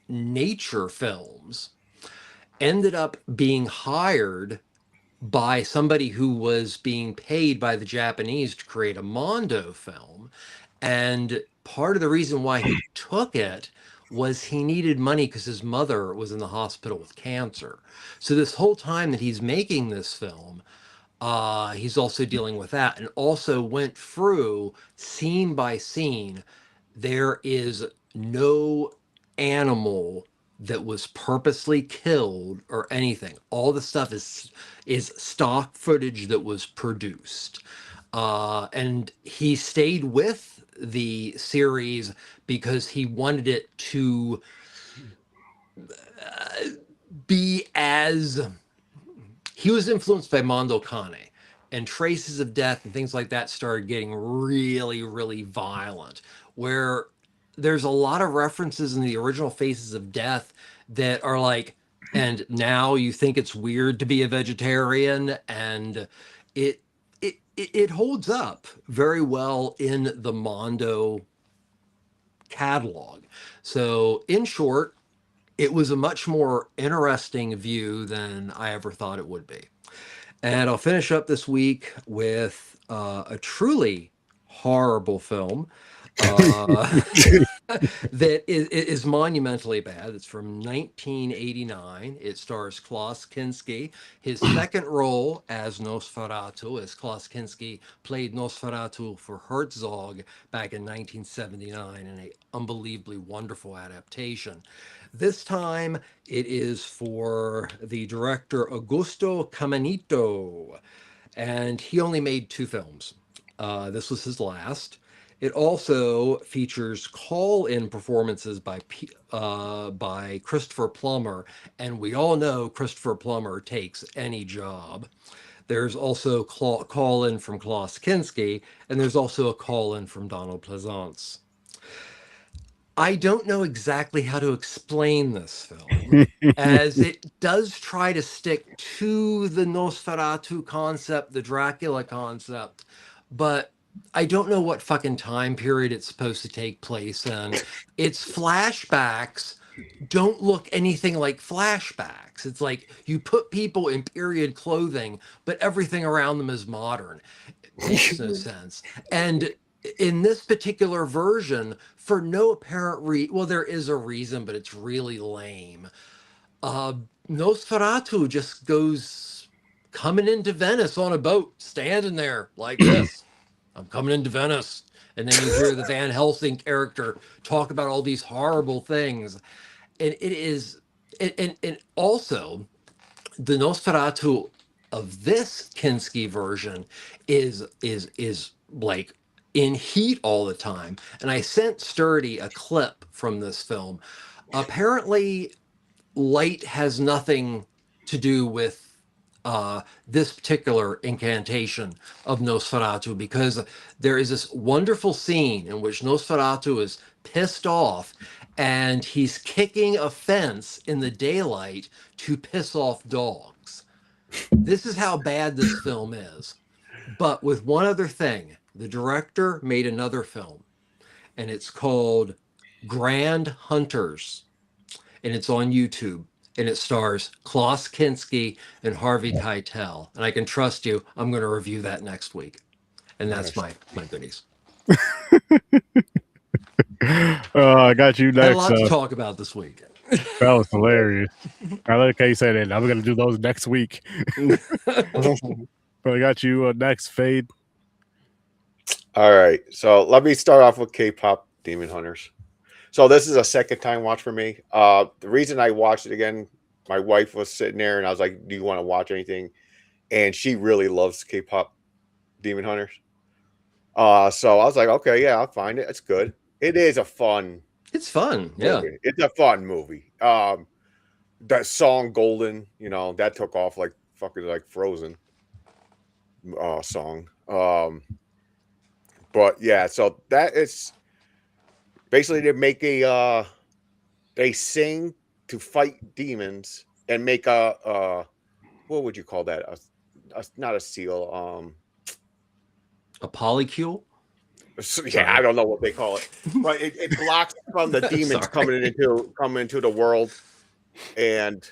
[SPEAKER 5] nature films, ended up being hired by somebody who was being paid by the Japanese to create a Mondo film. And part of the reason why he took it was he needed money because his mother was in the hospital with cancer. So this whole time that he's making this film, he's also dealing with that and also went through scene by scene. There is no animal that was purposely killed or anything. All the stuff is stock footage that was produced. And he stayed with the series because he wanted it to be as... He was influenced by Mondo Cane, and Traces of Death and things like that started getting really, really violent, where there's a lot of references in the original Faces of Death that are like, and now you think it's weird to be a vegetarian, and it holds up very well in the Mondo catalog. So in short, it was a much more interesting view than I ever thought it would be. And I'll finish up this week with a truly horrible film that is monumentally bad. It's from 1989. It stars Klaus Kinski. His second role as Nosferatu, as Klaus Kinski played Nosferatu for Herzog back in 1979 in an unbelievably wonderful adaptation. This time it is for the director Augusto Caminito, and he only made 2 films. This was his last. It also features call-in performances by Christopher Plummer, and we all know Christopher Plummer takes any job. There's also call-in from Klaus Kinski, and there's also a call-in from Donald Pleasance. I don't know exactly how to explain this film, as it does try to stick to the Nosferatu concept, the Dracula concept, but I don't know what fucking time period it's supposed to take place in. Its flashbacks don't look anything like flashbacks. It's like you put people in period clothing, but everything around them is modern. It makes no sense. And in this particular version, for no apparent well, there is a reason, but it's really lame. Nosferatu just goes coming into Venice on a boat, standing there like this. I'm coming into Venice. And then you hear the Van Helsing character talk about all these horrible things. And it is, and also the Nosferatu of this Kinski version is like in heat all the time. And I sent Sturdy a clip from this film. Apparently, light has nothing to do with this particular incantation of Nosferatu, because there is this wonderful scene in which Nosferatu is pissed off and he's kicking a fence in the daylight to piss off dogs. This is how bad this film is. But with one other thing, the director made another film, and it's called Grand Hunters, and it's on YouTube, and it stars Klaus Kinski and Harvey Keitel. And I can trust you, I'm going to review that next week. And that's my goodies.
[SPEAKER 3] I got you
[SPEAKER 5] I had a
[SPEAKER 3] next.
[SPEAKER 5] lot to talk about this week.
[SPEAKER 3] That was hilarious. I like how you said it. I'm going to do those next week. But I got you next, Fade.
[SPEAKER 4] All right. So let me start off with K-pop Demon Hunters. So this is a second time watch for me. The reason I watched it again, my wife was sitting there and I was like, do you want to watch anything? And she really loves K-pop Demon Hunters. So I was like, okay, yeah, I'll find it. It's good. It is a fun.
[SPEAKER 5] It's fun.
[SPEAKER 4] Movie.
[SPEAKER 5] Yeah.
[SPEAKER 4] It's a fun movie. That song Golden, that took off like fucking like Frozen song. But yeah, so that is basically they make they sing to fight demons and make a what would you call that? Not a seal.
[SPEAKER 5] A polycule?
[SPEAKER 4] Yeah, I don't know what they call it, but it blocks from the demons coming into the world, and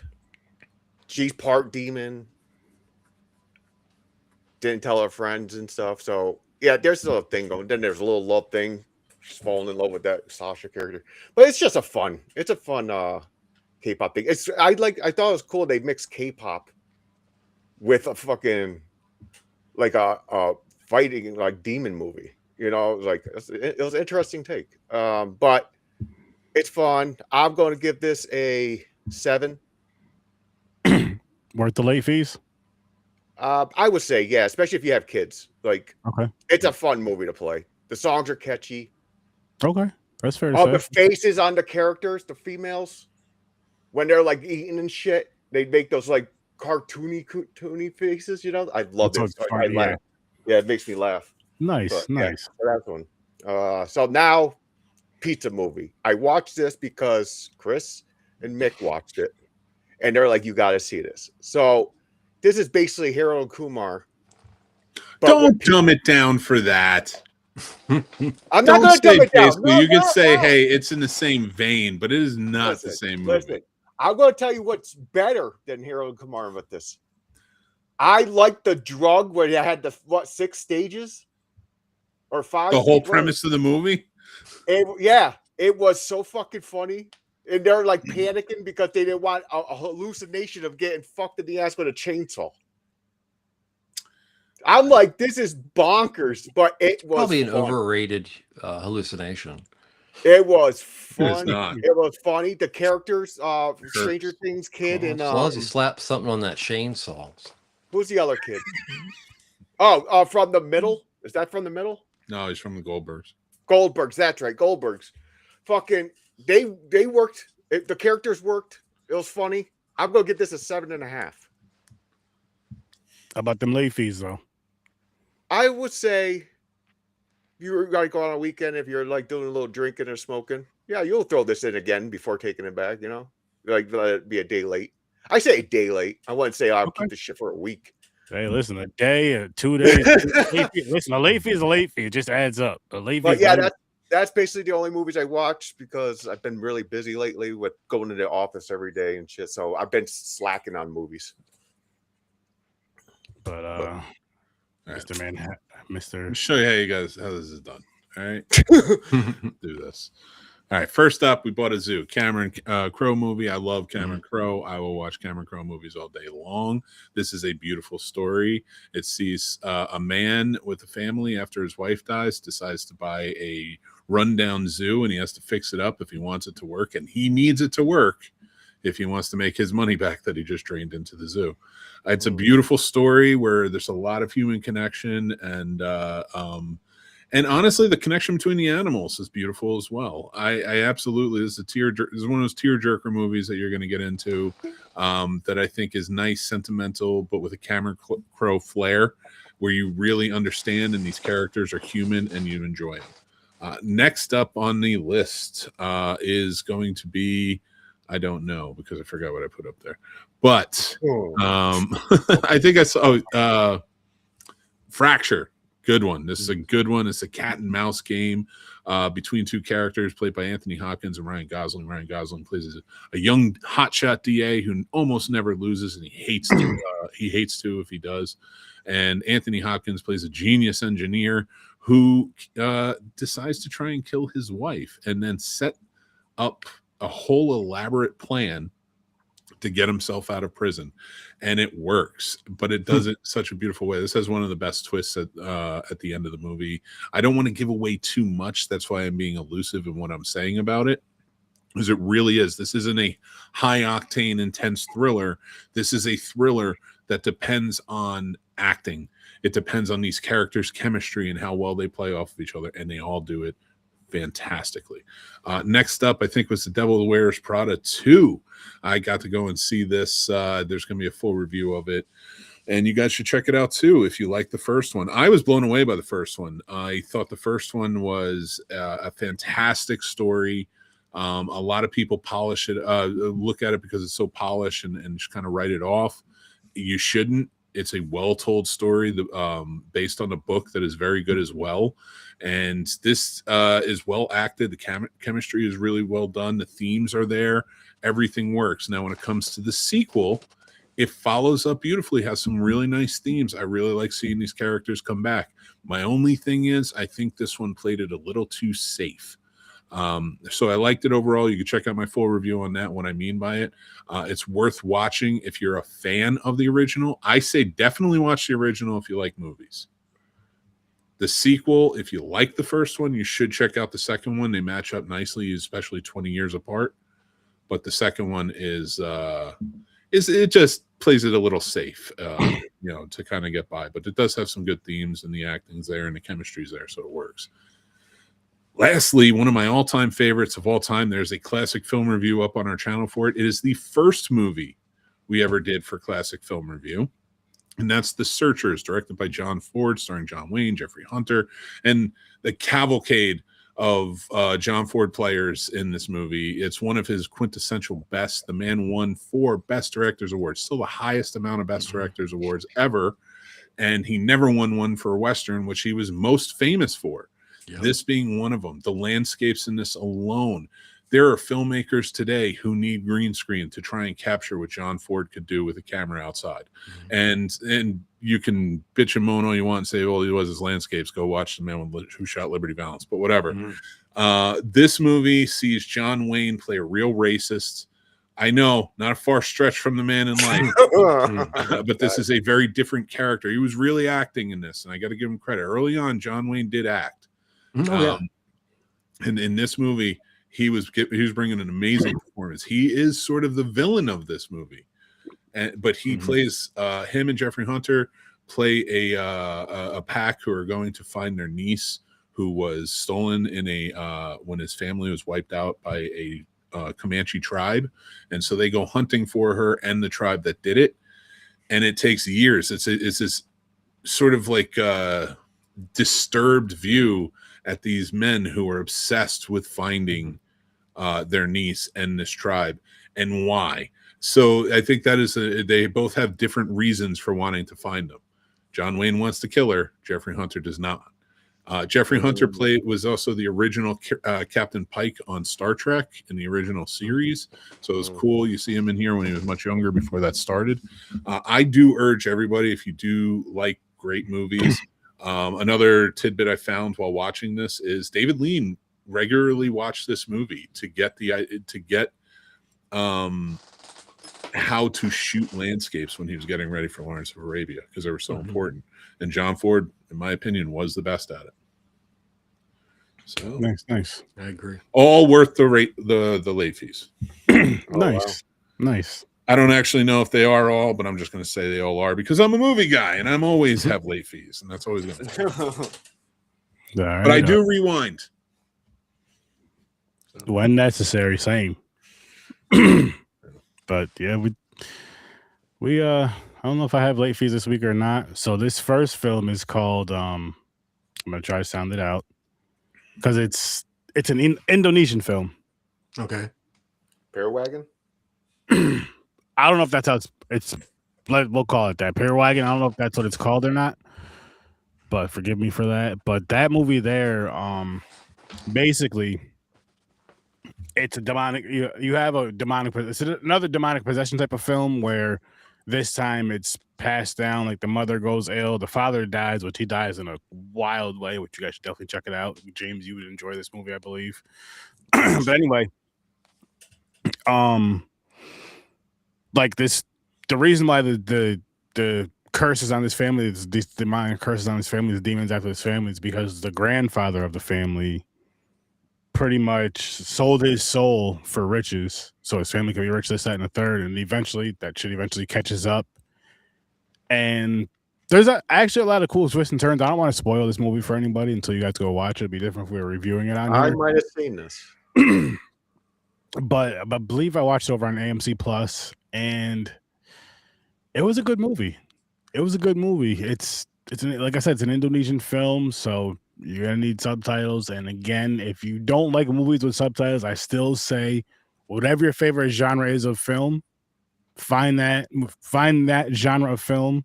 [SPEAKER 4] she's part demon. Didn't tell her friends and stuff, so yeah, there's a little thing going. Then there's a little love thing. She's falling in love with that Sasha character, but it's just a fun K-pop thing. I thought it was cool they mixed K-pop with a fucking like a fighting like demon movie. It was an interesting take. But it's fun. I'm going to give this a 7.
[SPEAKER 3] Worth the late fees?
[SPEAKER 4] I would say, yeah, especially if you have kids. Like,
[SPEAKER 3] okay,
[SPEAKER 4] it's a fun movie to play. The songs are catchy.
[SPEAKER 3] Okay, that's fair to
[SPEAKER 4] All
[SPEAKER 3] say.
[SPEAKER 4] the faces on the characters, the females, when they're like eating and shit, they make those like cartoony faces. I love it. I laugh. Yeah, it makes me laugh.
[SPEAKER 3] Nice.
[SPEAKER 4] Yeah, so that's one. So now, pizza movie. I watched this because Chris and Mick watched it, and they're like, "You got to see this." So this is basically Harold Kumar.
[SPEAKER 1] Don't dumb it down for that.
[SPEAKER 4] I'm not going to dumb it down. No,
[SPEAKER 1] you can say, "Hey, it's in the same vein," but it is not the same movie.
[SPEAKER 4] Listen, I'm going to tell you what's better than Harold Kumar with this. I like the drug where they had 6 stages. Or 5.
[SPEAKER 1] The whole premise of the movie?
[SPEAKER 4] It was so fucking funny. And they're like panicking because they didn't want a hallucination of getting fucked in the ass with a chainsaw. I'm like, this is bonkers, but it was
[SPEAKER 5] probably an
[SPEAKER 4] fun.
[SPEAKER 5] overrated hallucination.
[SPEAKER 4] It was fun.
[SPEAKER 1] It
[SPEAKER 4] was funny. The characters, Stranger Things kid, and
[SPEAKER 5] as long as you slap something on that chainsaw.
[SPEAKER 4] Who's the other kid? From the middle? Is that from the middle?
[SPEAKER 1] No, he's from the Goldbergs.
[SPEAKER 4] Goldbergs. That's right, Goldbergs. Fucking, they worked. The characters worked. It was funny. I'm gonna get this a 7.5.
[SPEAKER 3] How about them late fees though?
[SPEAKER 4] I would say you gotta go on a weekend if you're like doing a little drinking or smoking. Yeah, you'll throw this in again before taking it back. You know, like let it be a day late. I say a day late. I wouldn't say I'll keep this shit for a week.
[SPEAKER 3] Hey, listen, a day or 2 days. Listen, a late fee is a late fee. It just adds up. A late fee.
[SPEAKER 4] But yeah, that's basically the only movies I watch because I've been really busy lately with going to the office every day and shit. So I've been slacking on movies.
[SPEAKER 3] But Mr. Manhattan, Mr.
[SPEAKER 1] I'll show you how this is done. All right. Do this. All right. First up, we bought a zoo. Cameron Crowe movie. I love Cameron Crowe. I will watch Cameron Crowe movies all day long. This is a beautiful story. It sees a man with a family after his wife dies, decides to buy a rundown zoo, and he has to fix it up if he wants it to work. And he needs it to work if he wants to make his money back that he just drained into the zoo. It's a beautiful story where there's a lot of human connection, and honestly, the connection between the animals is beautiful as well. I absolutely, this is one of those tearjerker movies that you're going to get into that I think is nice, sentimental, but with a Cameron Crowe flair where you really understand and these characters are human and you enjoy them. Next up on the list is going to be, I don't know because I forgot what I put up there, but I think I saw Fracture. Good one. This is a good one. It's a cat and mouse game between two characters played by Anthony Hopkins and Ryan Gosling. Ryan Gosling plays a young hotshot DA who almost never loses, and he hates to if he does. And Anthony Hopkins plays a genius engineer who decides to try and kill his wife and then set up a whole elaborate plan to get himself out of prison, and it works, but it does it such a beautiful way. This has one of the best twists at the end of the movie. I don't want to give away too much. That's why I'm being elusive in what I'm saying about it, because it really is. This isn't a high octane, intense thriller. This is a thriller that depends on acting. It depends on these characters' chemistry and how well they play off of each other, and they all do it fantastically. Next up, I think, was The Devil Wears Prada 2. I got to go and see this. There's going to be a full review of it, and you guys should check it out too if you like the first one. I was blown away by the first one. I thought the first one was a fantastic story. A lot of people polish it, look at it because it's so polished and just kind of write it off. You shouldn't. It's a well-told story based on a book that is very good as well. And this is well acted. The chemistry is really well done. The themes are there. Everything works. Now, when it comes to the sequel, it follows up beautifully, has some really nice themes. I really like seeing these characters come back. My only thing is, I think this one played it a little too safe. So I liked it overall. You can check out my full review on that, what I mean by it. It's worth watching if you're a fan of the original. I say definitely watch the original if you like movies. The sequel, if you like the first one, you should check out the second one. They match up nicely, especially 20 years apart. But the second one is it just plays it a little safe, to kind of get by. But it does have some good themes, and the acting's there, and the chemistry's there, so it works. Lastly, one of my all-time favorites of all time, there's a classic film review up on our channel for it. It is the first movie we ever did for Classic Film Review, and that's The Searchers, directed by John Ford, starring John Wayne, Jeffrey Hunter, and the cavalcade of John Ford players in this movie. It's one of his quintessential best. The man won 4 Best Directors Awards, still the highest amount of Best Directors Awards ever, and he never won one for a Western, which he was most famous for. Yep. This being one of them. The landscapes in this alone. There are filmmakers today who need green screen to try and capture what John Ford could do with a camera outside. Mm-hmm. And you can bitch and moan all you want and say, well, it was his landscapes. Go watch The Man Who Shot Liberty Valance. But whatever. Mm-hmm. This movie sees John Wayne play a real racist. I know, not a far stretch from the man in life, but this is a very different character. He was really acting in this, and I got to give him credit. Early on, John Wayne did act. And in this movie, he was bringing an amazing performance. He is sort of the villain of this movie, but he plays him and Jeffrey Hunter play a pack who are going to find their niece who was stolen in a when his family was wiped out by a Comanche tribe, and so they go hunting for her and the tribe that did it, and it takes years. It's this sort of like disturbed view at these men who are obsessed with finding their niece and this tribe and why. So I think that is they both have different reasons for wanting to find them. John Wayne wants to kill her. Jeffrey Hunter does not. Jeffrey Hunter was also the original Captain Pike on Star Trek in the original series. So it was cool. You see him in here when he was much younger before that started. I do urge everybody, if you do like great movies, another tidbit I found while watching this is David Lean regularly watched this movie to get how to shoot landscapes when he was getting ready for Lawrence of Arabia, because they were so important. And John Ford, in my opinion, was the best at it. So
[SPEAKER 3] Nice.
[SPEAKER 5] I agree.
[SPEAKER 1] All worth the late fees.
[SPEAKER 3] Nice.
[SPEAKER 1] I don't actually know if they are all, but I'm just going to say they all are because I'm a movie guy and I'm always have late fees, and that's always going to. But I do rewind
[SPEAKER 3] when necessary. Same. But yeah, we I don't know if I have late fees this week or not. So this first film is called I'm gonna try to sound it out because it's an Indonesian film.
[SPEAKER 5] Okay.
[SPEAKER 4] Bear wagon.
[SPEAKER 3] I don't know if that's how it's we'll call it that. Pear wagon. I don't know if that's what it's called or not. But forgive me for that. But that movie there, basically, it's a demonic. You have a demonic. It's another demonic possession type of film where this time it's passed down. Like the mother goes ill, the father dies, which he dies in a wild way. Which you guys should definitely check it out. James, you would enjoy this movie, I believe. But anyway, like this, the reason why the curses on this family, these demonic curses on this family, the demons after this family, is because the grandfather of the family pretty much sold his soul for riches, so his family could be rich, this, that, and the third, and eventually that shit catches up. And there's actually a lot of cool twists and turns. I don't want to spoil this movie for anybody until you guys go watch it. It'd be different if we were reviewing it on
[SPEAKER 4] I
[SPEAKER 3] here.
[SPEAKER 4] might have seen this.
[SPEAKER 3] But I believe I watched it over on AMC Plus, and it was a good movie. It's like I said, it's an Indonesian film, so you're gonna need subtitles. And again, if you don't like movies with subtitles, I still say whatever your favorite genre is of film, find that genre of film,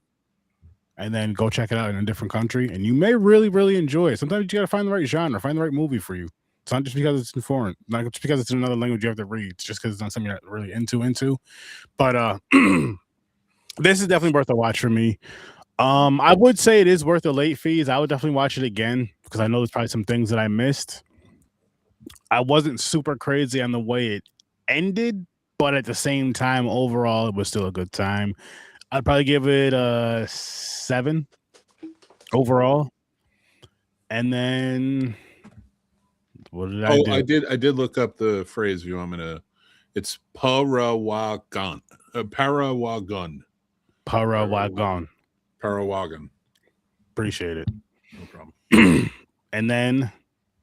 [SPEAKER 3] and then go check it out in a different country, and you may really, really enjoy it. Sometimes you gotta find the right genre, find the right movie for you. It's not just because it's in foreign, not just because it's in another language you have to read. It's just because it's not something you're not really into. But this is definitely worth a watch for me. I would say it is worth the late fees. I would definitely watch it again because I know there's probably some things that I missed. I wasn't super crazy on the way it ended, but at the same time, overall, it was still a good time. I'd probably give it a 7 overall. And then what did I do?
[SPEAKER 1] I did look up the phrase. You want me to? It's Parawagan. Parawagan. Parawagan.
[SPEAKER 3] Appreciate it.
[SPEAKER 1] No problem.
[SPEAKER 3] And then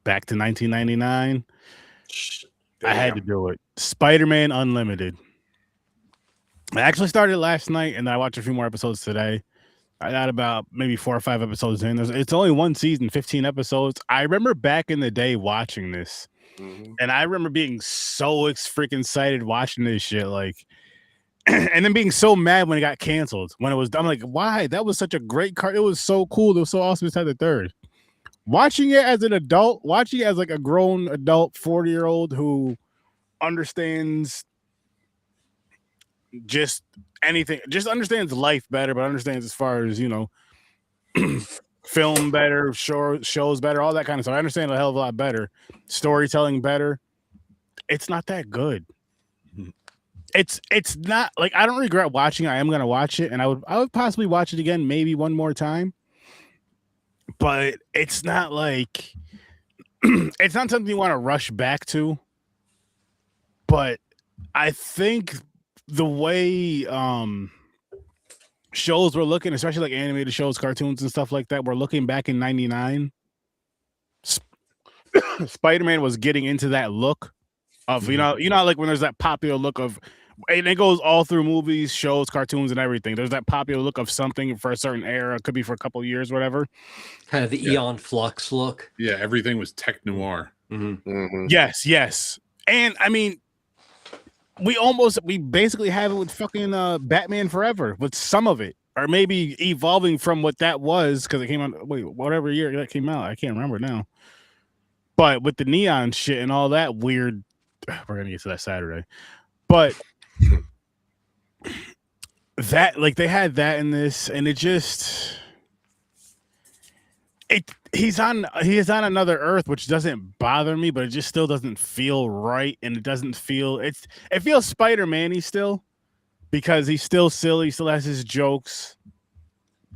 [SPEAKER 3] back to 1999. I had to do it. Spider-Man Unlimited. I actually started last night, and I watched a few more episodes today. I got about maybe 4 or 5 episodes in. It's only one season, 15 episodes. I remember back in the day watching this, and I remember being so freaking excited watching this shit, like, and then being so mad when it got canceled. When it was, I'm like, why? That was such a great card. It was so cool. It was so awesome. It's had the third. Watching it as an adult, watching it as like a grown adult 40-year-old who understands just anything, just understands life better, but understands as far as, you know, film better, shows better, all that kind of stuff. I understand a hell of a lot better. Storytelling better. It's not that good. It's not like, I don't regret watching it. I am gonna watch it, and I would possibly watch it again, maybe one more time. But it's not like it's not something you want to rush back to. But I think the way shows were looking, especially like animated shows, cartoons and stuff like that, we're looking back in 99. Spider-Man was getting into that look of you know like when there's that popular look of, and it goes all through movies, shows, cartoons, and everything. There's that popular look of something for a certain era. It could be for a couple of years, whatever.
[SPEAKER 5] Kind of the Eon Flux look.
[SPEAKER 1] Yeah, everything was tech noir.
[SPEAKER 3] Yes. And I mean, we basically have it with fucking Batman Forever with some of it, or maybe evolving from what that was because it came out. Wait, whatever year that came out, I can't remember now. But with the neon shit and all that weird, we're gonna get to that Saturday. But that, like, they had that in this, and it just. He's on another Earth, which doesn't bother me, but it just still doesn't feel right, and it doesn't feel it feels Spider-Man-y still because he's still silly, still has his jokes,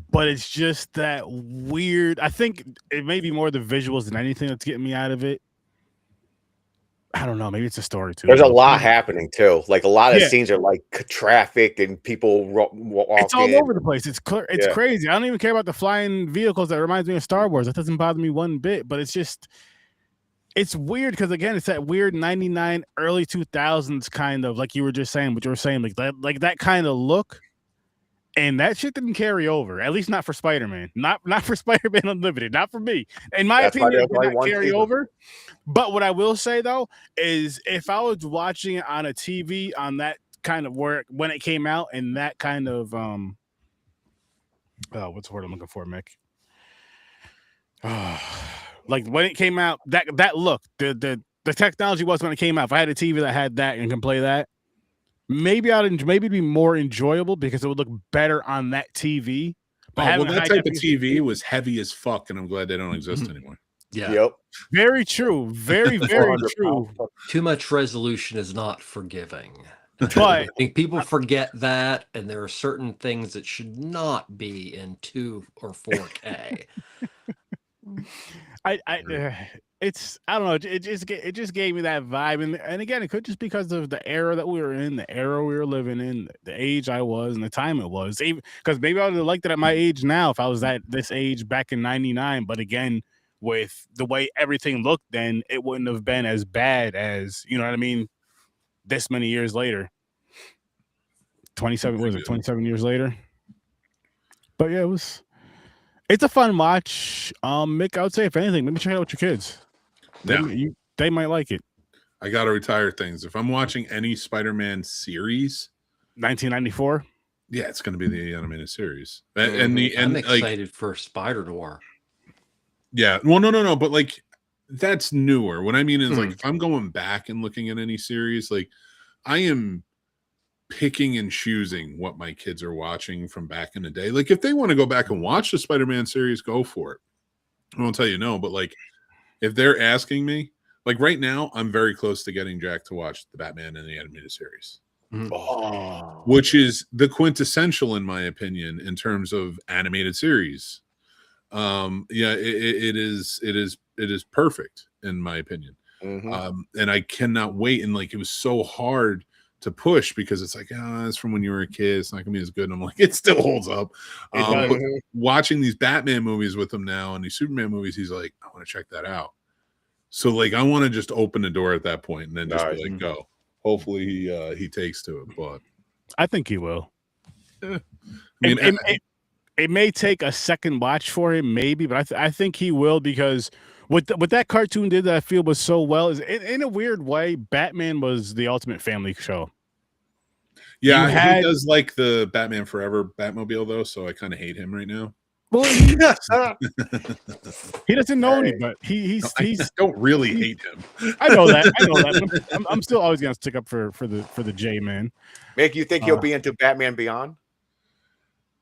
[SPEAKER 3] but it's just that weird. I think it may be more the visuals than anything that's getting me out of it. I don't know. Maybe it's a story too.
[SPEAKER 4] There's a lot happening too. Like a lot of
[SPEAKER 3] Yeah.
[SPEAKER 4] scenes are like walking.
[SPEAKER 3] It's all over the place. It's crazy. I don't even care about the flying vehicles. That reminds me of Star Wars. That doesn't bother me one bit. But it's just, it's weird because again, it's that weird 99, early 2000s kind of, like you were just saying, what you were saying, like that kind of look. And that shit didn't carry over. At least not for Spider-Man. Not for Spider-Man Unlimited. Not for me. In my opinion, it did not carry over. But what I will say though is, if I was watching it on a TV on that kind of work when it came out, and that kind of what's the word I'm looking for, Mick? Like when it came out, that look, the technology was when it came out. If I had a TV that had that and can play that, maybe it'd be more enjoyable because it would look better on that TV.
[SPEAKER 1] But that type of TV was heavy as fuck, and I'm glad they don't exist anymore.
[SPEAKER 5] Yeah.
[SPEAKER 4] Yep.
[SPEAKER 3] Very true. Very, very true.
[SPEAKER 5] Too much resolution is not forgiving.
[SPEAKER 3] But
[SPEAKER 5] I think people forget that, and there are certain things that should not be in 2 or 4K.
[SPEAKER 3] I don't know. It just gave me that vibe, and again, it could just because of the era that we were in, the era we were living in, the age I was, and the time it was. Because maybe I would have liked it at my age now if I was at this age back in '99. But again, with the way everything looked then, it wouldn't have been as bad as, you know what I mean, this many years later. 27 years later? But yeah, it's a fun watch. Mick, I would say if anything, maybe check it out with your kids. They might like it.
[SPEAKER 1] I gotta retire things. If I'm watching any Spider-Man series,
[SPEAKER 3] 1994.
[SPEAKER 1] Yeah, it's gonna be the animated series.
[SPEAKER 5] I'm excited for Spider Noir.
[SPEAKER 1] Yeah, well, no, but like that's newer. What I mean is like if I'm going back and looking at any series, like I am picking and choosing what my kids are watching from back in the day. Like if they want to go back and watch the Spider-Man series, go for it. I won't tell you no, but like if they're asking me, like right now, I'm very close to getting Jack to watch the Batman and the animated series, which is the quintessential, in my opinion, in terms of animated series. Yeah, it is perfect in my opinion. And I cannot wait. And like it was so hard to push because it's like, it's from when you were a kid, it's not gonna be as good. And I'm like, it still holds up. But watching these Batman movies with him now and these Superman movies, he's like, I want to check that out. So like I want to just open the door at that point and then just be like, go. Hopefully he takes to it, but
[SPEAKER 3] I think he will.
[SPEAKER 1] I mean,
[SPEAKER 3] it may take a second watch for him, maybe, but I think he will, because what that cartoon did that I feel was so well is in a weird way, Batman was the ultimate family show.
[SPEAKER 1] Yeah, he does like the Batman Forever Batmobile though, so I kind of hate him right now.
[SPEAKER 3] Well, he doesn't know any, but he's
[SPEAKER 1] don't really hate him.
[SPEAKER 3] I know that. I'm still always gonna stick up for the J man.
[SPEAKER 4] Make you think he'll be into Batman Beyond?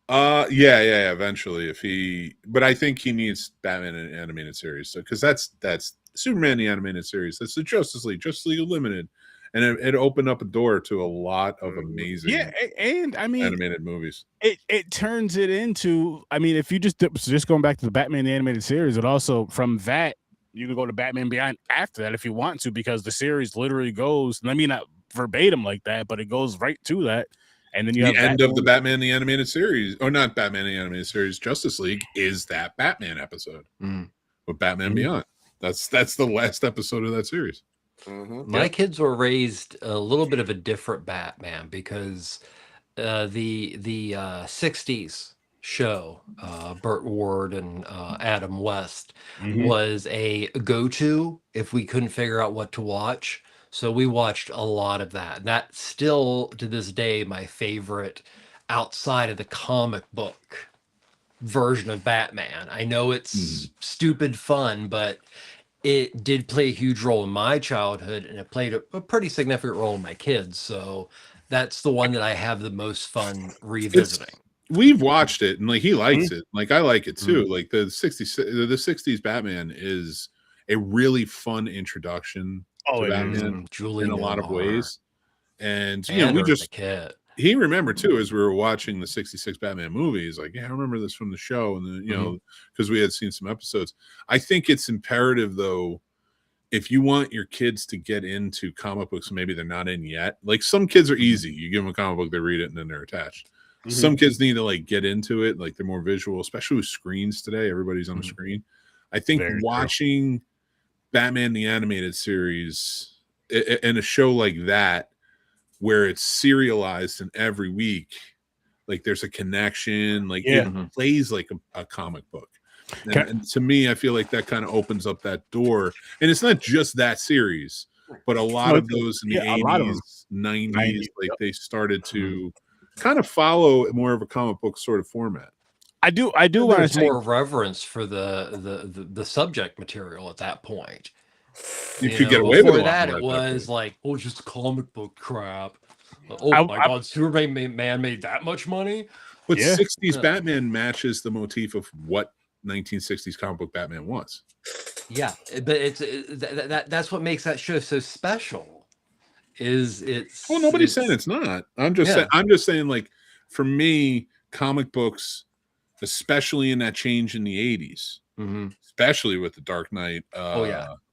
[SPEAKER 1] Yeah, eventually but I think he needs Batman in an animated series. So because that's Superman the animated series. That's the Justice League Unlimited. And it opened up a door to a lot of amazing
[SPEAKER 3] and I mean
[SPEAKER 1] animated movies.
[SPEAKER 3] It turns it into, I mean, if you just going back to the Batman the animated series, and also from that you can go to Batman Beyond after that if you want to, because the series literally goes, I mean, not verbatim like that, but it goes right to that. And then you have
[SPEAKER 1] the end of the Batman the animated series, or not Batman the animated series, Justice League is that Batman episode with Batman Beyond. That's the last episode of that series.
[SPEAKER 5] My kids were raised a little bit of a different Batman because the 60s show, Burt Ward and Adam West, was a go-to if we couldn't figure out what to watch. So we watched a lot of that. That's still to this day my favorite outside of the comic book version of Batman. I know it's stupid fun, but it did play a huge role in my childhood, and it played a pretty significant role in my kids. So that's the one that I have the most fun revisiting.
[SPEAKER 1] We've watched it, and like he likes it. Like I like it too. Like the 60s Batman is a really fun introduction to Batman in a lot of ways. And you know, we just he remembered too as we were watching the 66 Batman movies, like, yeah, I remember this from the show. And then, you know, because we had seen some episodes. I think it's imperative though, if you want your kids to get into comic books, maybe they're not in yet. Like some kids are easy. You give them a comic book, they read it, and then they're attached. Some kids need to like get into it. Like they're more visual, especially with screens today. Everybody's on the screen. I think watching Batman the Animated Series and a show like that, where it's serialized and every week, like there's a connection, like it plays like a comic book. And to me, I feel like that kind of opens up that door. And it's not just that series, but a lot of those in the 80s, 90s, like they started to kind of follow more of a comic book sort of format.
[SPEAKER 3] I do want to say
[SPEAKER 5] more reverence for the subject material at that point.
[SPEAKER 1] You could get away with
[SPEAKER 5] before that. It was like, oh, just comic book crap. Oh my God, Superman man made that much money.
[SPEAKER 1] But 60s Batman matches the motif of what 1960s comic book Batman was.
[SPEAKER 5] Yeah, but that's what makes that show so special. Well,
[SPEAKER 1] nobody's saying it's not. I'm just saying, like, for me, comic books, especially in that change in the 80s, especially with the Dark Knight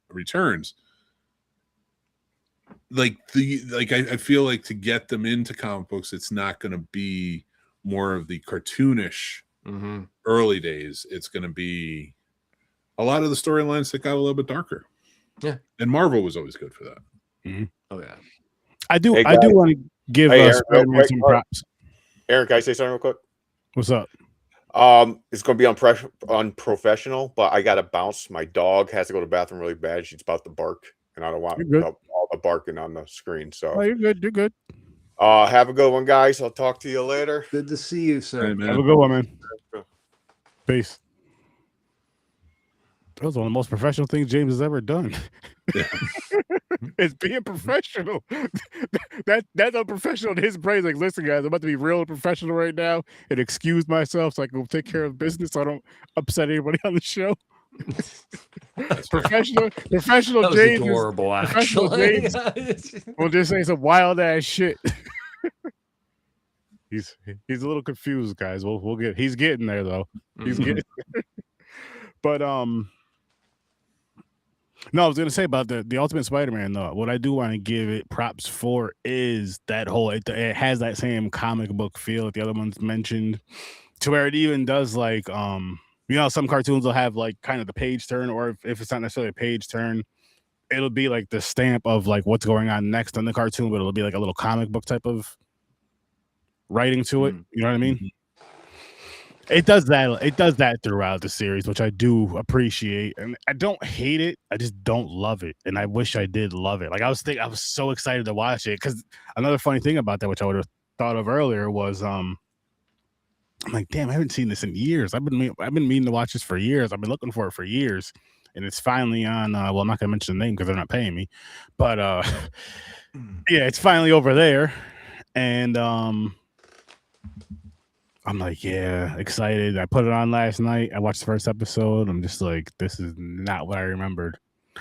[SPEAKER 1] Returns, I feel like to get them into comic books, it's not going to be more of the cartoonish early days. It's going to be a lot of the storylines that got a little bit darker. Yeah, and Marvel was always good for that.
[SPEAKER 5] Oh yeah,
[SPEAKER 3] I do want to give Spider-Man some props.
[SPEAKER 4] Aaron, can I say something real quick?
[SPEAKER 3] What's up?
[SPEAKER 4] It's going to be unprofessional, but I got to bounce. My dog has to go to the bathroom really bad. She's about to bark, and I don't want all the barking on the screen. So
[SPEAKER 3] you're good. You're good.
[SPEAKER 4] Have a good one, guys. I'll talk to you later.
[SPEAKER 5] Good to see you, sir.
[SPEAKER 3] Have a good one, man. Peace. That was one of the most professional things James has ever done. It's being professional. That's unprofessional in his praise. Like, listen, guys, I'm about to be real professional right now and excuse myself so I can take care of business so I don't upset anybody on the show. Professional
[SPEAKER 5] that was
[SPEAKER 3] James.
[SPEAKER 5] Adorable, actually.
[SPEAKER 3] James will just say some wild ass shit. He's a little confused, guys. He's getting there though. He's getting there. But no, I was gonna say about the Ultimate Spider-Man though. What I do want to give it props for is that whole it has that same comic book feel that the other ones mentioned, to where it even does like you know, some cartoons will have like kind of the page turn, or if it's not necessarily a page turn, it'll be like the stamp of like what's going on next on the cartoon, but it'll be like a little comic book type of writing to it. You know what I mean? It does that throughout the series, which I do appreciate, and I don't hate it. I just don't love it, and I wish I did love it. Like I was so excited to watch it, because another funny thing about that, which I would have thought of earlier, was I'm like, damn, I haven't seen this in years. I've been meaning to watch this for years. I've been looking for it for years, and it's finally on. Well, I'm not gonna mention the name because they're not paying me, but yeah, it's finally over there, and I'm like, yeah, excited. I put it on last night. I watched the first episode. I'm just like, this is not what I remembered.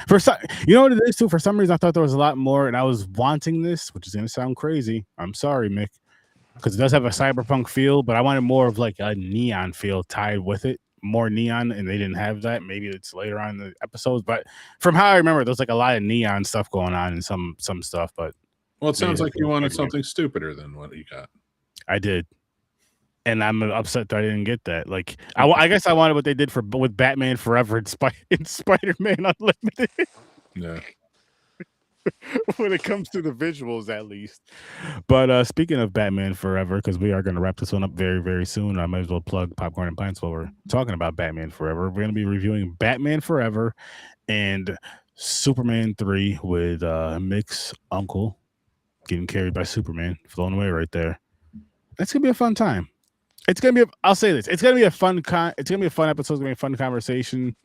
[SPEAKER 3] You know what it is too? For some reason, I thought there was a lot more, and I was wanting this, which is gonna sound crazy. I'm sorry, Mick, because it does have a cyberpunk feel, but I wanted more of like a neon feel tied with it, more neon, and they didn't have that. Maybe it's later on in the episodes, but from how I remember, there's like a lot of neon stuff going on and some stuff. But
[SPEAKER 1] well, it sounds like you wanted something stupider than what you got.
[SPEAKER 3] I did. And I'm upset that I didn't get that. Like, I guess I wanted what they did with Batman Forever and Spider-Man Unlimited.
[SPEAKER 1] Yeah.
[SPEAKER 3] When it comes to the visuals, at least. But speaking of Batman Forever, because we are going to wrap this one up very, very soon, I might as well plug Popcorn and Pints while we're talking about Batman Forever. We're going to be reviewing Batman Forever and Superman 3 with Mick's uncle getting carried by Superman, flown away right there. That's going to be a fun time. It's gonna be. I'll say this. It's gonna be a fun. It's gonna be a fun episode. It's gonna be a fun conversation.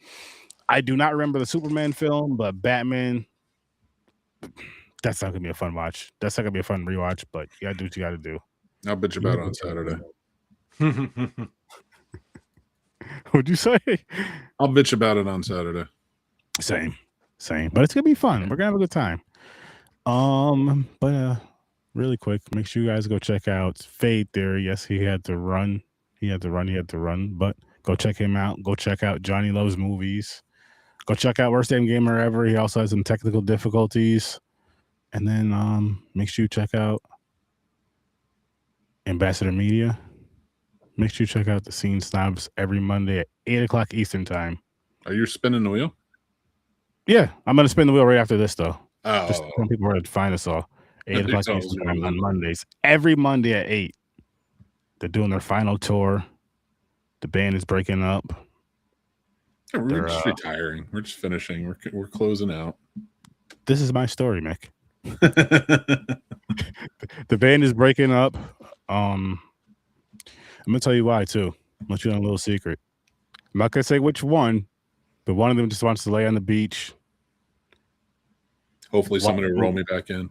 [SPEAKER 3] I do not remember the Superman film, but Batman. That's not gonna be a fun watch. That's not gonna be a fun rewatch. But you gotta do what you gotta do.
[SPEAKER 1] I'll bitch about it on Saturday.
[SPEAKER 3] What'd you say?
[SPEAKER 1] I'll bitch about it on Saturday.
[SPEAKER 3] Same. But it's gonna be fun. We're gonna have a good time. But really quick, make sure you guys go check out Fade Theory. Yes, he had to run. But go check him out. Go check out Johnny Loves Movies. Go check out Worst Damn Gamer Ever. He also has some technical difficulties. And then make sure you check out Ambassador Media. Make sure you check out the Scene Snobs every Monday at 8 o'clock Eastern Time.
[SPEAKER 1] Are you spinning the wheel?
[SPEAKER 3] Yeah, I'm going to spin the wheel right after this, though.
[SPEAKER 1] Oh.
[SPEAKER 3] Just some people where to find us all. 8 o'clock Eastern Time on Mondays. Every Monday at 8. They're doing their final tour. The band is breaking up.
[SPEAKER 1] We're just retiring. We're just finishing. We're closing out.
[SPEAKER 3] This is my story, Mick. The band is breaking up. I'm gonna tell you why too. I'll let you know a little secret. I'm not gonna say which one, but one of them just wants to lay on the beach.
[SPEAKER 1] Hopefully somebody will roll me back in.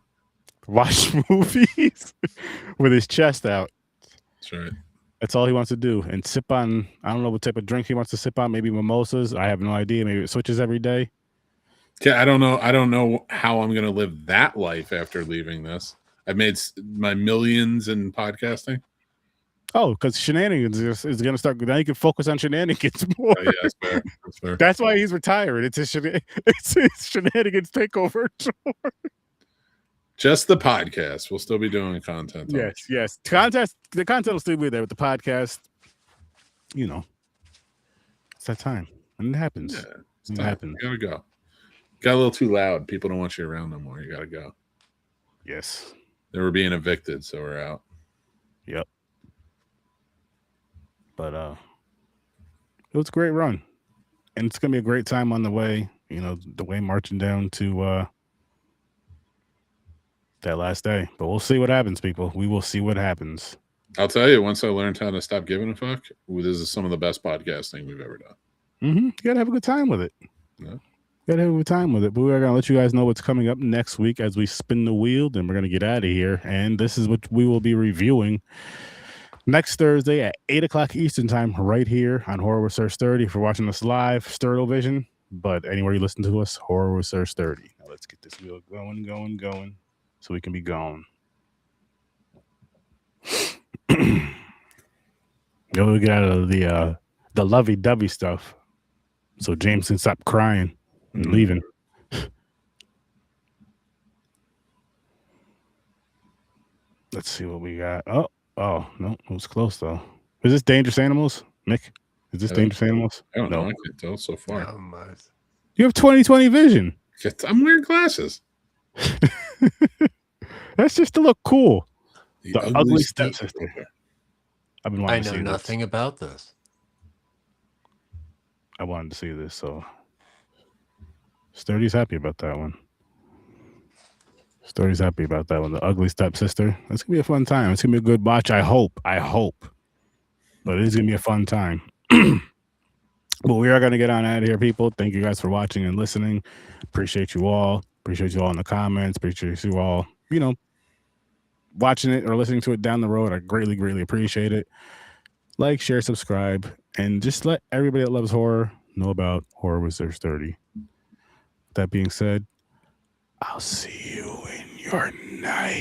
[SPEAKER 3] Watch movies with his chest out.
[SPEAKER 1] That's right.
[SPEAKER 3] That's all he wants to do. And sip on, I don't know what type of drink he wants to sip on. Maybe mimosas. I have no idea. Maybe it switches every day.
[SPEAKER 1] Yeah, I don't know how I'm going to live that life after leaving this. I've made my millions in podcasting.
[SPEAKER 3] Oh, because shenanigans is going to start. Now you can focus on shenanigans more.
[SPEAKER 1] Oh, yeah, that's fair. That's fair.
[SPEAKER 3] That's why he's retired. It's his shenanigans takeover.
[SPEAKER 1] Just the podcast. We'll still be doing content.
[SPEAKER 3] Yes. The content will still be there, but the podcast, it's that time. And it happens.
[SPEAKER 1] Yeah,
[SPEAKER 3] it happens.
[SPEAKER 1] You gotta go. Got a little too loud. People don't want you around no more. You gotta go.
[SPEAKER 3] Yes.
[SPEAKER 1] They were being evicted, so we're out.
[SPEAKER 3] Yep. But it was a great run. And it's gonna be a great time on the way, the way marching down to that last day. But we'll see what happens, people. We will see what happens.
[SPEAKER 1] I'll tell you, once I learned how to stop giving a fuck, this is some of the best podcasting we've ever done.
[SPEAKER 3] Mm-hmm. You gotta have a good time with it.
[SPEAKER 1] Yeah.
[SPEAKER 3] Gotta have a good time with it. But we're gonna let you guys know what's coming up next week as we spin the wheel. Then we're gonna get out of here. And this is what we will be reviewing next Thursday at 8 o'clock Eastern Time, right here on Horror with Sir Sturdy. If you're watching us live, Sturd-O-Vision. But anywhere you listen to us, Horror with Sir Sturdy. Now let's get this wheel going, so we can be gone. We'll get out of the lovey-dovey stuff, so James can stop crying and leaving. Let's see what we got. Oh no, it was close though. Is this Dangerous Animals, Mick? Is this Dangerous Animals?
[SPEAKER 1] I don't know. I can't tell so far.
[SPEAKER 3] You have 20/20 vision.
[SPEAKER 1] I'm wearing glasses.
[SPEAKER 3] That's just to look cool.
[SPEAKER 1] The
[SPEAKER 3] ugly stepsister. I've been wanting to see this.
[SPEAKER 5] I know nothing about this.
[SPEAKER 3] I wanted to see this, so Sturdy's happy about that one. The ugly stepsister. That's gonna be a fun time. It's gonna be a good watch. I hope. But it is gonna be a fun time. But we are gonna get on out of here, people. Thank you guys for watching and listening. Appreciate you all. Appreciate you all in the comments. Appreciate you all, watching it or listening to it down the road. I greatly, greatly appreciate it. Like, share, subscribe, and just let everybody that loves horror know about Horror with Sir Sturdy. That being said, I'll see you in your night.